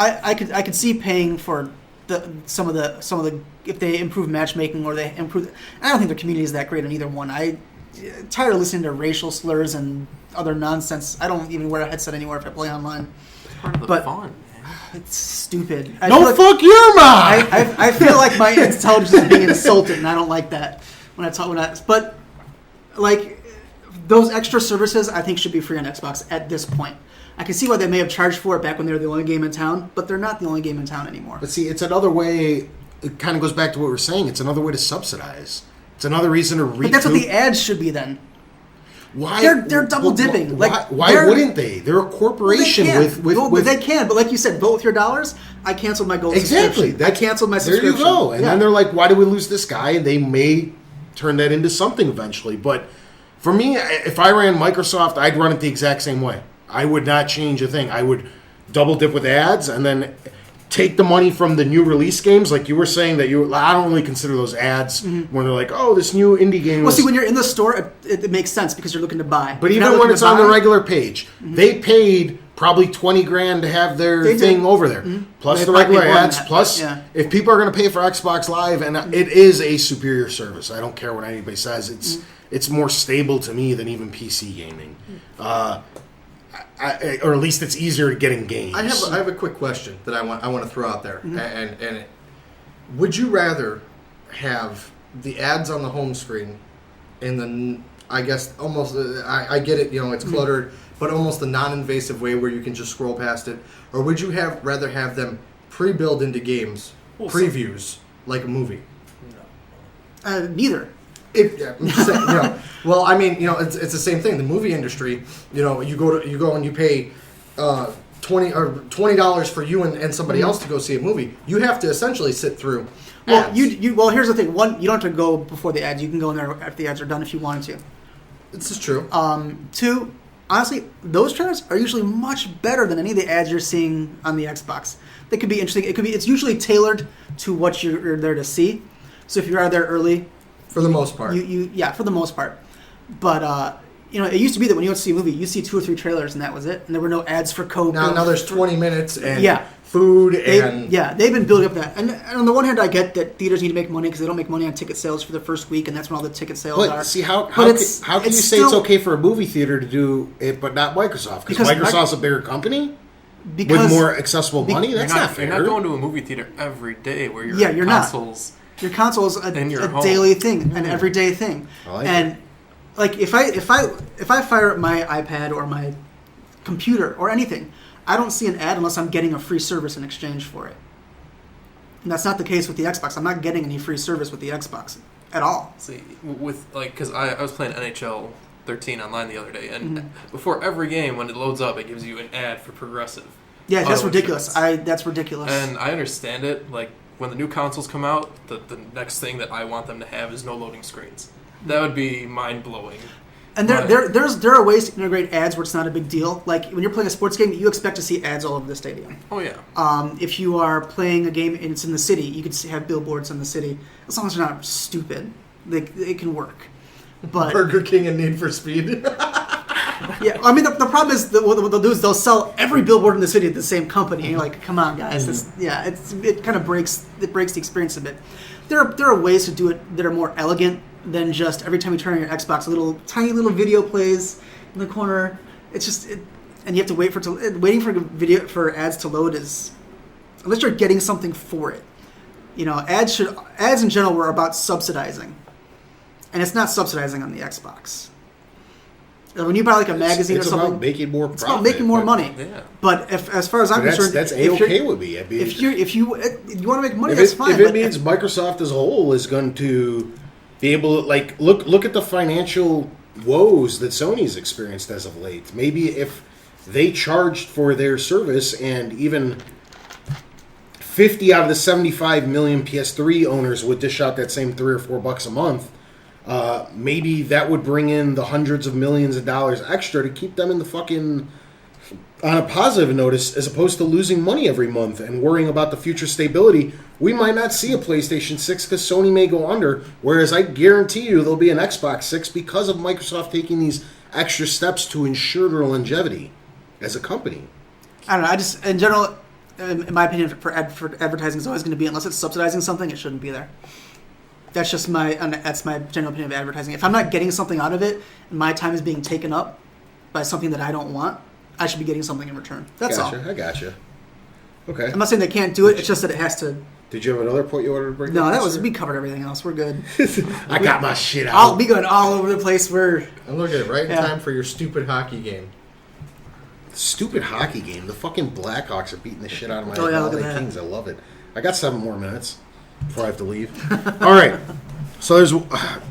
I could see paying for some of the if they improve matchmaking or they improve. I don't think their community is that great on either one. I'm tired of listening to racial slurs and other nonsense. I don't even wear a headset anymore if I play online. It's part of the fun, man. It's stupid. Fuck your mouth. I feel like my intelligence is being insulted, and I don't like that when I talk. But like those extra services, I think should be free on Xbox at this point. I can see why they may have charged for it back when they were the only game in town, but they're not the only game in town anymore. But see, it's another way. It kind of goes back to what we were saying. It's another way to subsidize. It's another reason to recoup. But that's what the ads should be then. Why They're double dipping. Why wouldn't they? They're a corporation with they can, but like you said, vote with your dollars. I canceled my gold exactly. subscription. I canceled my subscription. There you go. And then they're like, why do we lose this guy? And they may turn that into something eventually. But for me, if I ran Microsoft, I'd run it the exact same way. I would not change a thing. I would double dip with ads and then take the money from the new release games, like you were saying that I don't really consider those ads when they're like, oh, this new indie game. Well, see, when you're in the store, it makes sense because you're looking to buy. But even when it's on the regular page, they paid probably $20,000 to have their thing over there, plus the regular ads, plus if people are going to pay for Xbox Live, and it is a superior service. I don't care what anybody says. It's more stable to me than even PC gaming. Or at least it's easier to get in games. I have a quick question that I want to throw out there. And would you rather have the ads on the home screen in the, I guess, almost, I get it, it's cluttered, but almost a non-invasive way where you can just scroll past it? Or would you rather have them pre-built into games, previews, like a movie? Neither. Well, I mean, it's the same thing. The movie industry, you go and you pay $20 for you and somebody else to go see a movie. You have to essentially sit through ads. Well, here's the thing. One, you don't have to go before the ads. You can go in there after the ads are done if you wanted to. This is true. Two, honestly, those trailers are usually much better than any of the ads you're seeing on the Xbox. They could be interesting. It's usually tailored to what you're there to see. So if you are there early. For the most part. For the most part. But, it used to be that when you went to see a movie, you see 2 or 3 trailers and that was it. And there were no ads for Coke. Now there's 20 minutes and food and... they've been building up that. And on the one hand, I get that theaters need to make money because they don't make money on ticket sales for the first week, and that's when all the ticket sales are. See, how can you say it's okay for a movie theater to do it, but not Microsoft? Because Microsoft's a bigger company? With more accessible money? That's not fair. You're not going to a movie theater every day where your you're consoles... Not. Your console is a daily thing, an everyday thing, if I fire up my iPad or my computer or anything, I don't see an ad unless I'm getting a free service in exchange for it. And that's not the case with the Xbox. I'm not getting any free service with the Xbox at all. See, because I was playing NHL 13 online the other day, and before every game, when it loads up, it gives you an ad for Progressive. Yeah, that's ridiculous. That's ridiculous. And I understand it, when the new consoles come out, the next thing that I want them to have is no loading screens. That would be mind-blowing. And there are ways to integrate ads where it's not a big deal. Like, when you're playing a sports game, you expect to see ads all over the stadium. Oh, yeah. If you are playing a game and it's in the city, you could have billboards in the city. As long as they're not stupid, it can work. But Burger King and Need for Speed. Yeah, I mean, the problem is that what they'll do is they'll sell every billboard in the city at the same company. And you're like, come on, guys. It kind of breaks the experience a bit. There are ways to do it that are more elegant than just every time you turn on your Xbox, a tiny little video plays in the corner. It's just, and you have to wait waiting for ads to load is, unless you're getting something for it. Ads in general were about subsidizing, and it's not subsidizing on the Xbox. When you buy like a magazine or something, it's about making more profit. It's about making more money. Yeah. But as far as I'm concerned, that's A-okay with me. If you want to make money, that's fine. If it means Microsoft as a whole is going to be able to look at the financial woes that Sony's experienced as of late. Maybe if they charged for their service and even 50 out of the 75 million PS3 owners would dish out that same $3 or $4 a month. Maybe that would bring in the hundreds of millions of dollars extra to keep them in the fucking, on a positive notice, as opposed to losing money every month and worrying about the future stability. We might not see a PlayStation 6 because Sony may go under, whereas I guarantee you there'll be an Xbox 6 because of Microsoft taking these extra steps to ensure their longevity as a company. I don't know. I just, in general, in my opinion, for advertising is always going to be, unless it's subsidizing something, it shouldn't be there. That's just my general opinion of advertising. If I'm not getting something out of it, and my time is being taken up by something that I don't want, I should be getting something in return. That's all. I gotcha. Okay. I'm not saying they can't do it. It's just that it has to. Did you have another point you wanted to bring up? No, we covered everything else. We're good. I got my shit out. I'll be going all over the place. I'm looking at it right in time for your stupid hockey game. Stupid hockey game. The fucking Blackhawks are beating the shit out of my LA Kings. I love it. I got 7 more minutes before I have to leave. All right. So there's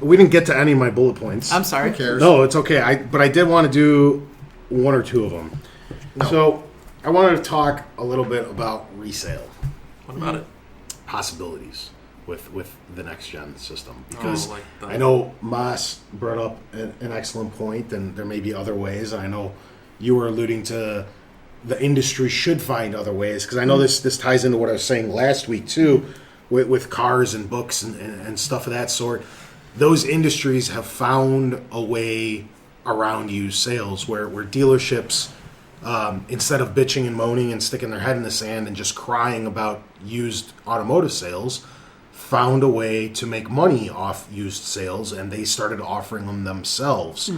we didn't get to any of my bullet points. I'm sorry. Who cares? No, it's okay. But I did want to do one or two of them. No. So I wanted to talk a little bit about resale What about it? possibilities with the next gen system, because like the- I know Mas brought up an excellent point, and there may be other ways. I know you were alluding to the industry should find other ways, because I know this ties into what I was saying last week too, with cars and books and stuff of that sort. Those industries have found a way around used sales where dealerships, instead of bitching and moaning and sticking their head in the sand and just crying about used automotive sales, found a way to make money off used sales, and they started offering them themselves.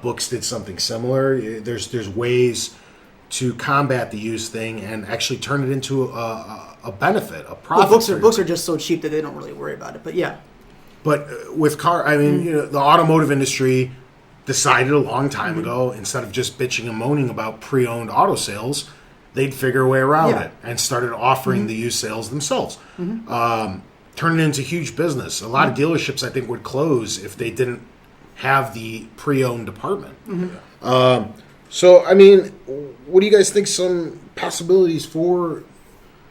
Books did something similar. There's ways to combat the used thing and actually turn it into a benefit, a profit. Well, books are just so cheap that they don't really worry about it. But yeah, But with the automotive industry decided a long time ago, instead of just bitching and moaning about pre-owned auto sales, they'd figure a way around it and started offering the used sales themselves. Turning it into huge business. A lot of dealerships, I think, would close if they didn't have the pre-owned department. So, I mean, what do you guys think some possibilities for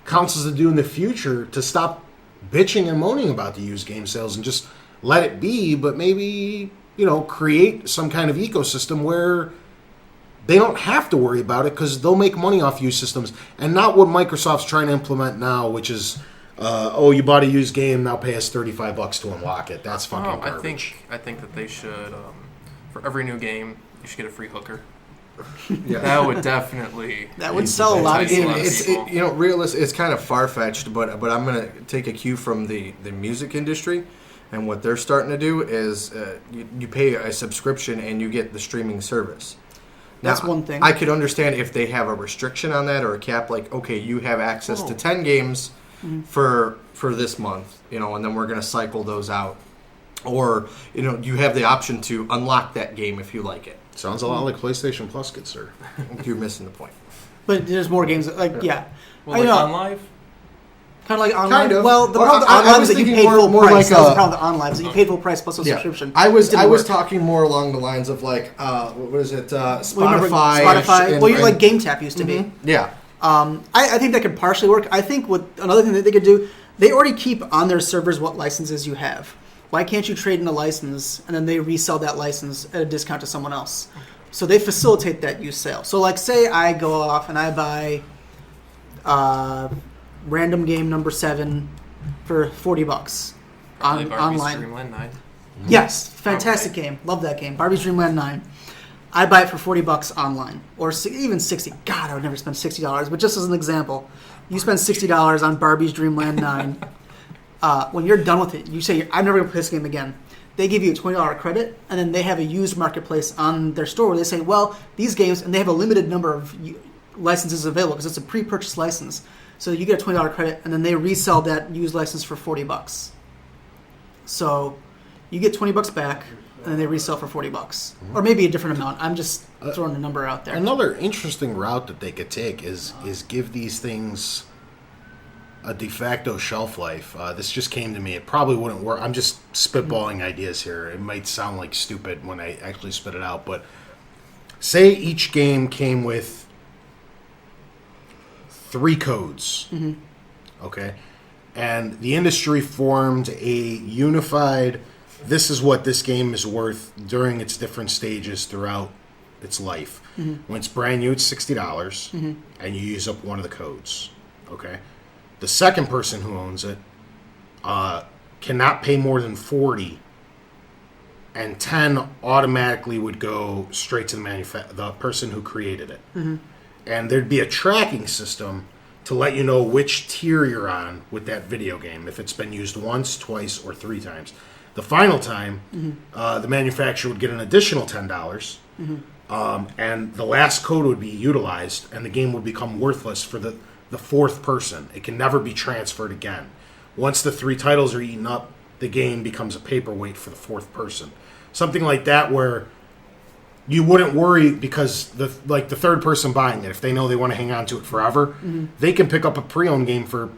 councils to do in the future to stop bitching and moaning about the used game sales and just let it be, but maybe, create some kind of ecosystem where they don't have to worry about it because they'll make money off used systems, and not what Microsoft's trying to implement now, which is, you bought a used game, now pay us $35 to unlock it. That's fucking garbage. I think that they should, for every new game, you should get a free hooker. Yeah. That would definitely. that would sell a lot of entice a games. lot of It's people. realistic. It's kind of far fetched, but I'm gonna take a cue from the music industry, and what they're starting to do is you pay a subscription and you get the streaming service. That's one thing. I could understand if they have a restriction on that or a cap, like okay, you have access to 10 games for this month, and then we're gonna cycle those out, or you have the option to unlock that game if you like it. Sounds a lot like PlayStation Plus, good sir. You're missing the point. But there's more games. Like Well, I like know. on live? Kind of like online. Kind of. Well, the Well, problem with I online was is that you thinking paid full more price. like That was the a- problem with online. Is that you paid full price plus a subscription. I was Didn't work. talking more along the lines of like what is it? Spotify. Well, remember Spotify. and- Well, you're like and- Game Tap used to be. Yeah. I think that could partially work. I think what another thing that they could do, they already keep on their servers what licenses you have. Why can't you trade in a license and then they resell that license at a discount to someone else? So they facilitate that used sale. So like say I go off and I buy random game number 7 for $40 Probably Barbie's online. Dreamland 9. Yes, fantastic Okay. game. Love that game. Barbie's Dreamland 9. I buy it for $40 online, or even $60. God, I would never spend $60. But just as an example, you spend $60 on Barbie's Dreamland 9. When you're done with it, you say, "I'm never going to play this game again." They give you a $20 credit, and then they have a used marketplace on their store where they say, "Well, these games," and they have a limited number of licenses available because it's a pre-purchase license. So you get a $20 credit, and then they resell that used license for $40. So you get $20 back, and then they resell for $40, or maybe a different amount. I'm just throwing a number out there. Another interesting route that they could take is give these things a de facto shelf life. This just came to me. It probably wouldn't work. I'm just spitballing ideas here. It might sound like stupid when I actually spit it out, but say each game came with 3 codes. Okay? And the industry formed a unified, this is what this game is worth during its different stages throughout its life. When it's brand new, it's $60, and you use up one of the codes. Okay? The second person who owns it cannot pay more than $40, and 10 automatically would go straight to the person who created it. And there'd be a tracking system to let you know which tier you're on with that video game, if it's been used once, twice, or 3 times. The final time, the manufacturer would get an additional $10, and the last code would be utilized, and the game would become worthless for the 4th person. It can never be transferred again. Once the 3 titles are eaten up, the game becomes a paperweight for the 4th person. Something like that, where you wouldn't worry because the 3rd person buying it, if they know they want to hang on to it forever, they can pick up a pre-owned game for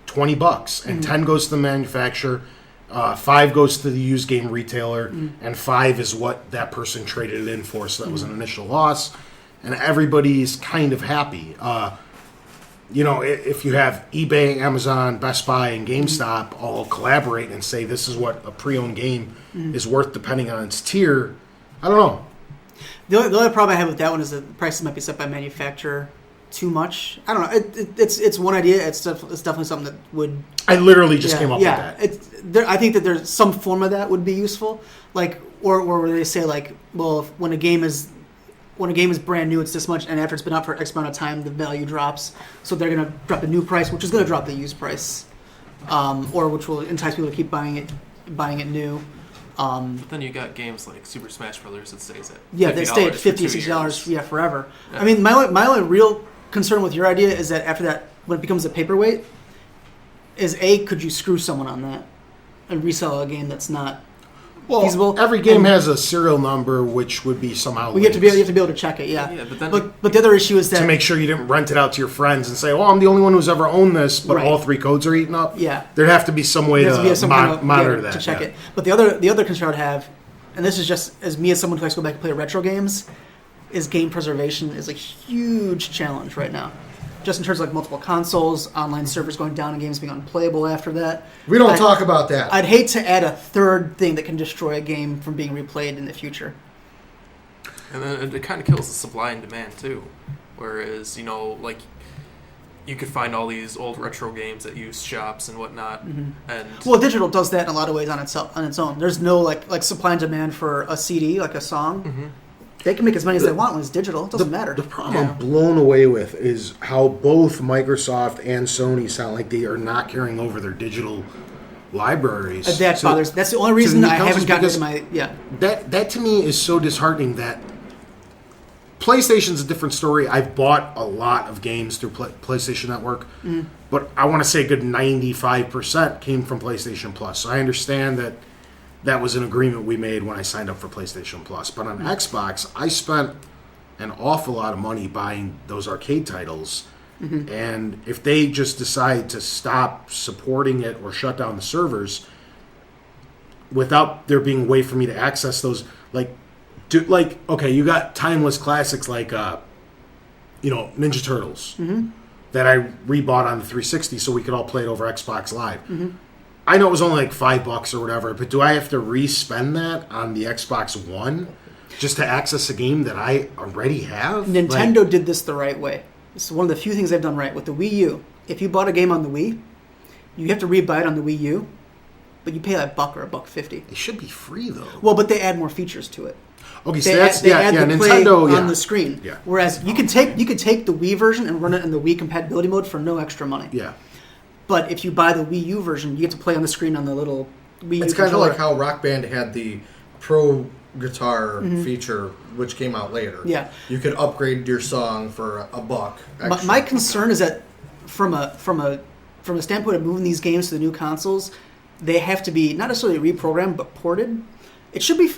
$20, and 10 goes to the manufacturer, 5 goes to the used game retailer, and 5 is what that person traded it in for, so that was an initial loss, and everybody's kind of happy. If you have eBay, Amazon, Best Buy, and GameStop all collaborate and say this is what a pre-owned game is worth depending on its tier, I don't know. The only problem I have with that one is that the prices might be set by manufacturer too much. I don't know. It's one idea. It's definitely something that would. I literally just came up with that. I think that there's some form of that would be useful, like or where they say like, well, when a game is brand new, it's this much, and after it's been out for X amount of time, the value drops. So they're going to drop the new price, which is going to drop the used price, or which will entice people to keep buying it new. But then you got games like Super Smash Brothers that stays at they stay at $50, $60, forever. Yeah. I mean, my only real concern with your idea is that after that, when it becomes a paperweight, could you screw someone on that and resell a game that's not feasible? Every game has a serial number, which would be somehow. You have to be able to check it. Yeah. But the other issue is that to make sure you didn't rent it out to your friends and say, "Oh, I'm the only one who's ever owned this," but all 3 codes are eaten up. Yeah. There'd have to be some way to monitor that to check it. But the other concern I'd have, and this is just as me as someone who likes to go back and play retro games, is game preservation is a huge challenge right now. Just in terms of like multiple consoles, online servers going down, and games being unplayable after that. We don't talk about that. I'd hate to add a third thing that can destroy a game from being replayed in the future. And then it kind of kills the supply and demand too. Whereas, like you could find all these old retro games at used shops and whatnot. And digital does that in a lot of ways on its own. There's no like supply and demand for a CD, like a song. They can make as many as they want when it's digital. It doesn't matter. The problem I'm blown away with is how both Microsoft and Sony sound like they are not carrying over their digital libraries. That bothers. That's the only reason I haven't gotten to my That to me is so disheartening. That PlayStation's a different story. I've bought a lot of games through PlayStation Network, but I want to say a good 95% came from PlayStation Plus. So I understand that was an agreement we made when I signed up for PlayStation Plus. But on Xbox, I spent an awful lot of money buying those arcade titles. And if they just decide to stop supporting it or shut down the servers without there being a way for me to access those, okay, you got timeless classics like, Ninja Turtles that I rebought on the 360 so we could all play it over Xbox Live. I know it was only like $5 or whatever, but do I have to re-spend that on the Xbox One just to access a game that I already have? Nintendo did this the right way. It's one of the few things they've done right. With the Wii U, if you bought a game on the Wii, you have to re-buy it on the Wii U, but you pay like $1 or $1.50. It should be free though. Well, but they add more features to it. Okay, so they add the Nintendo play on the screen. Yeah. Whereas you could take the Wii version and run it in the Wii compatibility mode for no extra money. Yeah. But if you buy the Wii U version, you get to play on the screen on the little Wii U It's kind of like how Rock Band had the Pro Guitar feature, which came out later. Yeah. You could upgrade your song for $1 extra. My concern is that from a standpoint of moving these games to the new consoles, they have to be not necessarily reprogrammed, but ported. It should be...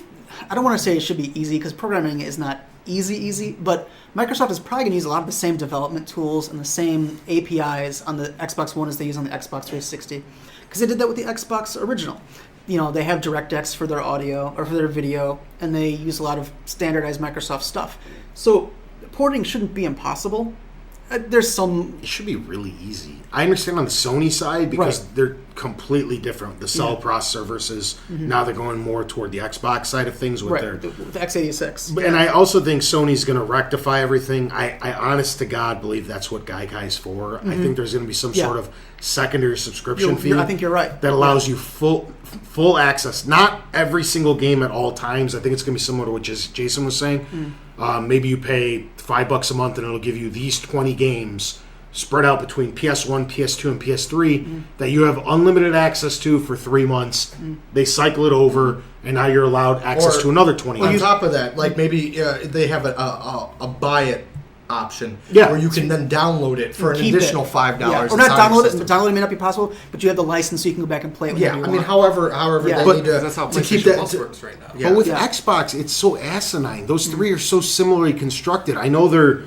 I don't want to say it should be easy, because programming is not easy, but Microsoft is probably going to use a lot of the same development tools and the same APIs on the Xbox One as they use on the Xbox 360, because they did that with the Xbox original. They have DirectX for their audio or for their video, and they use a lot of standardized Microsoft stuff. So porting shouldn't be impossible. There's some... It should be really easy. I understand on the Sony side because they're completely different. The cell processor versus now they're going more toward the Xbox side of things with their... with the x86. And I also think Sony's going to rectify everything. I honest to God believe that's what Gaikai's for. I think there's going to be some sort of secondary subscription fee. I think you're right. That allows you full access. Not every single game at all times. I think it's going to be similar to what Jason was saying. Maybe you pay $5 a month and it'll give you these 20 games spread out between PS1, PS2, and PS3 that you have unlimited access to for 3 months. They cycle it over, and now you're allowed access to another 20. On top of that, like maybe they have a buy it option Yeah. where you can then download it for an Keep additional it. $5. Yeah. Or not download it. Downloading may not be possible, but you have the license so you can go back and play it whenever Yeah, you I mean, want. however Yeah. they But need to, that's how to keep PlayStation that. Plus works right now. But with Yeah. Xbox, it's so asinine. Those three are so similarly constructed. I know they're,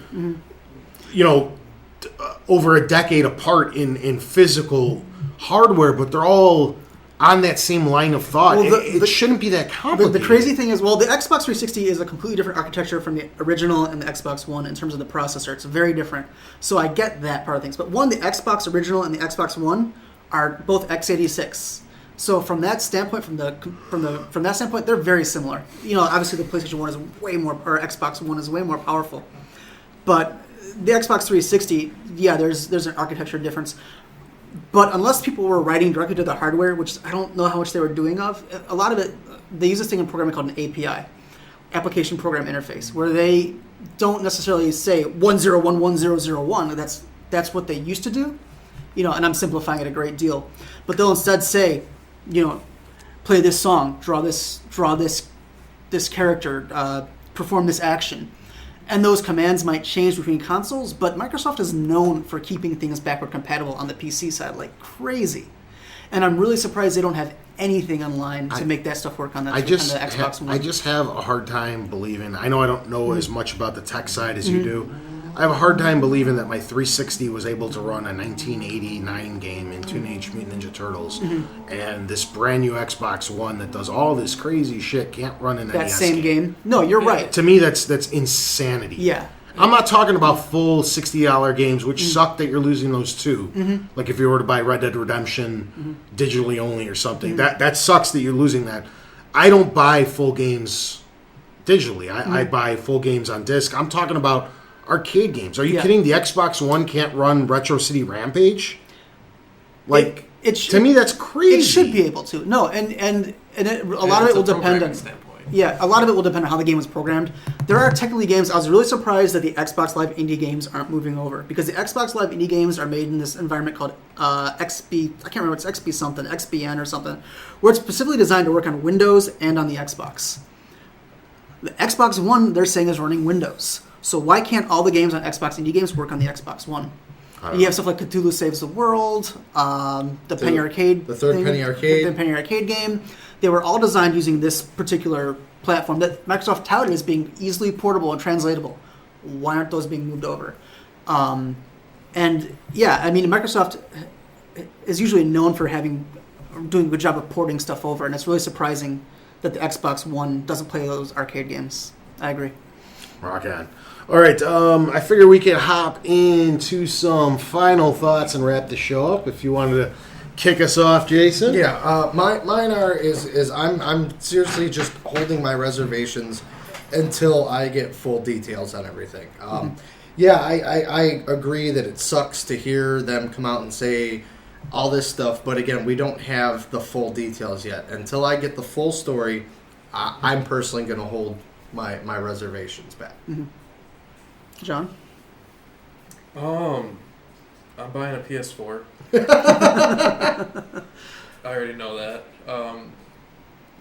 over a decade apart in physical hardware, but they're all on that same line of thought. Well, It shouldn't be that complicated. The crazy thing is, well, the Xbox 360 is a completely different architecture from the original and the Xbox One in terms of the processor. It's very different. So I get that part of things. But one, the Xbox original and the Xbox One are both x86. So from that standpoint, from that standpoint, they're very similar. You know, obviously the PlayStation 1 is way more, or Xbox One is way more powerful. But the Xbox 360, yeah, there's an architecture difference. But unless people were writing directly to the hardware, which I don't know how much they were doing of, a lot of it, they use this thing in programming called an API, Application Program Interface, where they don't necessarily say 10111001. That's what they used to do, you know, and I'm simplifying it a great deal. But they'll instead say, you know, play this song, draw this character, perform this action. And those commands might change between consoles, but Microsoft is known for keeping things backward compatible on the PC side like crazy. And I'm really surprised they don't have anything online to make that stuff work on the Xbox One. I just have a hard time believing. I know I don't know as much about the tech side as you do. I have a hard time believing that my 360 was able to run a 1989 game in Teenage Mutant Ninja Turtles, and this brand new Xbox One that does all this crazy shit can't run an that NES same game. No, you're right. To me, that's insanity. Yeah. I'm not talking about full $60 games, which suck that you're losing those too. Like if you were to buy Red Dead Redemption digitally only or something, that sucks that you're losing that. I don't buy full games digitally. I buy full games on disc. I'm talking about arcade games. Are you kidding? The Xbox One can't run Retro City Rampage? Like, to me, that's crazy. It should be able to. No, and a lot of it will depend on. Yeah, a lot of it will depend on how the game is programmed. There are technically games. I was really surprised that the Xbox Live indie games aren't moving over, because the Xbox Live indie games are made in this environment called XB. I can't remember. It's XB something, XBN or something, where it's specifically designed to work on Windows and on the Xbox. The Xbox One, they're saying, is running Windows. So why can't all the games on Xbox indie games work on the Xbox One? You have stuff like Cthulhu Saves the World, the Penny Arcade, the third Penny Arcade, the Penny Arcade game. They were all designed using this particular platform that Microsoft touted as being easily portable and translatable. Why aren't those being moved over? And yeah, I mean, Microsoft is usually known for doing a good job of porting stuff over, and it's really surprising that the Xbox One doesn't play those arcade games. I agree. Rock on. All right, I figure we could hop into some final thoughts and wrap the show up. If you wanted to kick us off, Jason. Yeah, mine is I'm seriously just holding my reservations until I get full details on everything. Yeah, I agree that it sucks to hear them come out and say all this stuff, but again, we don't have the full details yet. Until I get the full story, I'm personally going to hold my reservations back. John? I'm buying a PS4. I already know that.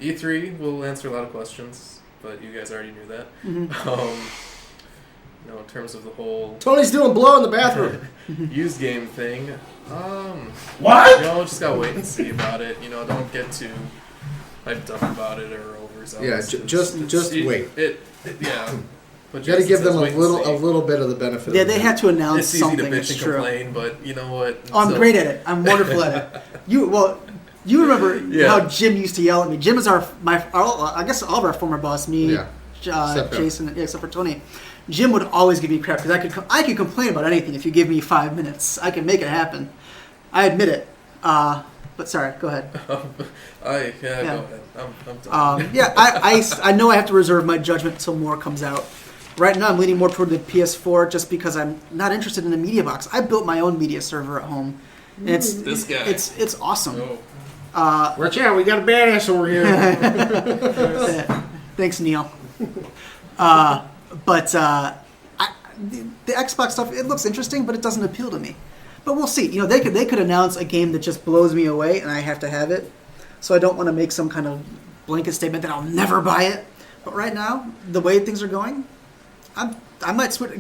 E3 will answer a lot of questions, but you guys already knew that. In terms of the whole Tony's doing blow in the bathroom. used game thing, What? just gotta wait and see about it. Don't get too hyped up about it or overzealous. Yeah, just wait. Yeah. But you got to give them a little bit of the benefit. Yeah, they had to announce something. It's easy to bitch and true. complain, but you know what? I'm great at it. I'm wonderful at it. You remember how Jim used to yell at me. Jim is I guess all of our former boss, me, Jason, except for Tony. Jim would always give me crap because I could complain about anything if you give me 5 minutes. I can make it happen. I admit it. But sorry, go ahead. Go ahead. I'm done. I know I have to reserve my judgment until more comes out. Right now, I'm leaning more toward the PS4 just because I'm not interested in the media box. I built my own media server at home, and it's this guy. It's awesome. Oh. Watch out, we got a badass over here. Thanks, Neil. The Xbox stuff, it looks interesting, but it doesn't appeal to me. But we'll see. They could announce a game that just blows me away, and I have to have it. So I don't want to make some kind of blanket statement that I'll never buy it. But right now, the way things are going, I might switch.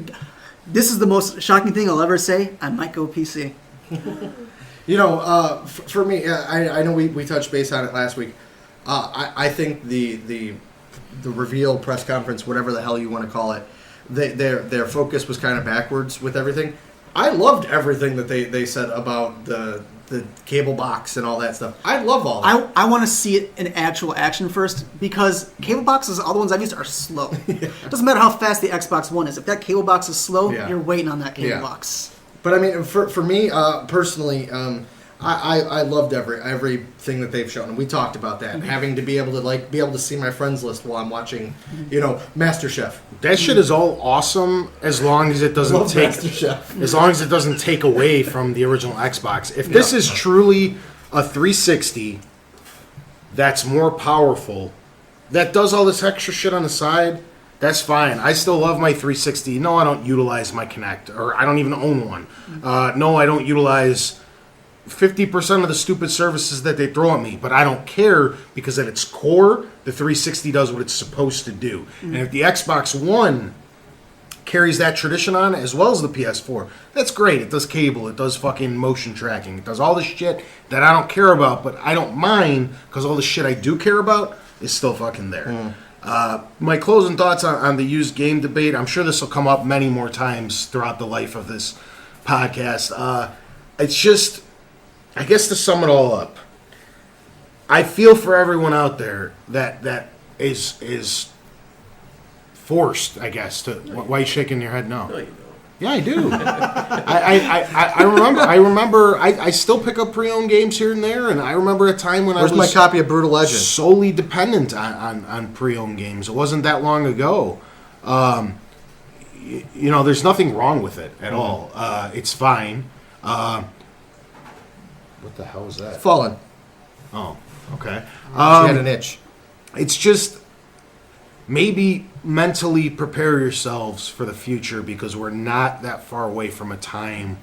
This is the most shocking thing I'll ever say. I might go PC. For me, I know we touched base on it last week. I think the reveal press conference, whatever the hell you want to call it, their focus was kind of backwards with everything. I loved everything that they said about the the cable box and all that stuff. I love all that. I want to see it in actual action first because cable boxes, all the ones I've used, are slow. It doesn't matter how fast the Xbox One is. If that cable box is slow, you're waiting on that cable box. But I mean, for me personally, I loved everything that they've shown, and we talked about that. Having to be able to see my friends list while I'm watching, MasterChef. That shit is all awesome as long as it doesn't take away from the original Xbox. If this is truly a 360 that's more powerful, that does all this extra shit on the side, that's fine. I still love my 360. No, I don't utilize my Kinect, or I don't even own one. No, I don't utilize 50% of the stupid services that they throw at me, but I don't care because at its core, the 360 does what it's supposed to do. And if the Xbox One carries that tradition on as well as the PS4, that's great. It does cable, it does fucking motion tracking, it does all this shit that I don't care about, but I don't mind because all the shit I do care about is still fucking there. My closing thoughts on the used game debate, I'm sure this will come up many more times throughout the life of this podcast. It's just, I guess to sum it all up, I feel for everyone out there that is forced, I guess, to... Why are you shaking your head no? No, you don't. Yeah, I do. I remember I still pick up pre-owned games here and there, and I remember a time when Where's I was my copy of Brutal Legend? solely dependent on pre-owned games. It wasn't that long ago. There's nothing wrong with it at all. It's fine. What the hell was that? Fallen. Oh, okay. She had an itch. It's just maybe mentally prepare yourselves for the future because we're not that far away from a time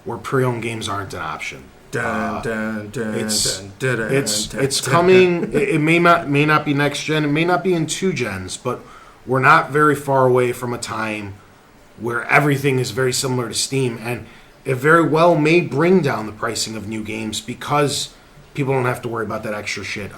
where pre-owned games aren't an option. It's coming. It may not be next gen. It may not be in 2 gens, but we're not very far away from a time where everything is very similar to Steam, and it very well may bring down the pricing of new games because people don't have to worry about that extra shit.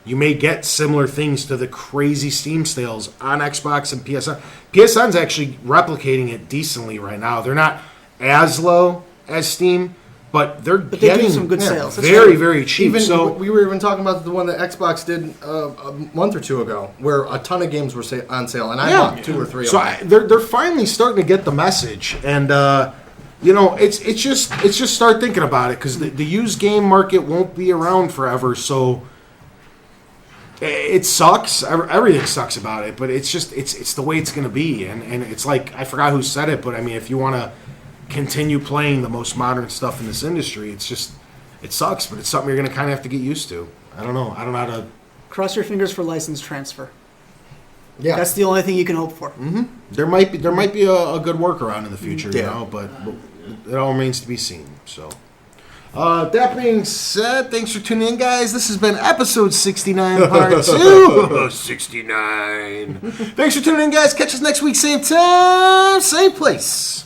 You may get similar things to the crazy Steam sales on Xbox and PSN. PSN's actually replicating it decently right now. They're not as low as Steam, but they're getting do some good sales. That's very, true. very cheap. So we were even talking about the one that Xbox did a month or two ago, where a ton of games were on sale, and I bought 2 or 3 of them. They're finally starting to get the message, and it's just start thinking about it because the used game market won't be around forever. So it sucks. Everything sucks about it, but it's the way it's going to be, and it's like I forgot who said it, but I mean if you want to continue playing the most modern stuff in this industry, it sucks, but it's something you're going to kind of have to get used to. I don't know how to... Cross your fingers for license transfer. Yeah, that's the only thing you can hope for. Mm-hmm. There might be a good workaround in the future, but it all remains to be seen. So, that being said, thanks for tuning in, guys. This has been episode 69, part 2. 69. Thanks for tuning in, guys. Catch us next week, same time, same place.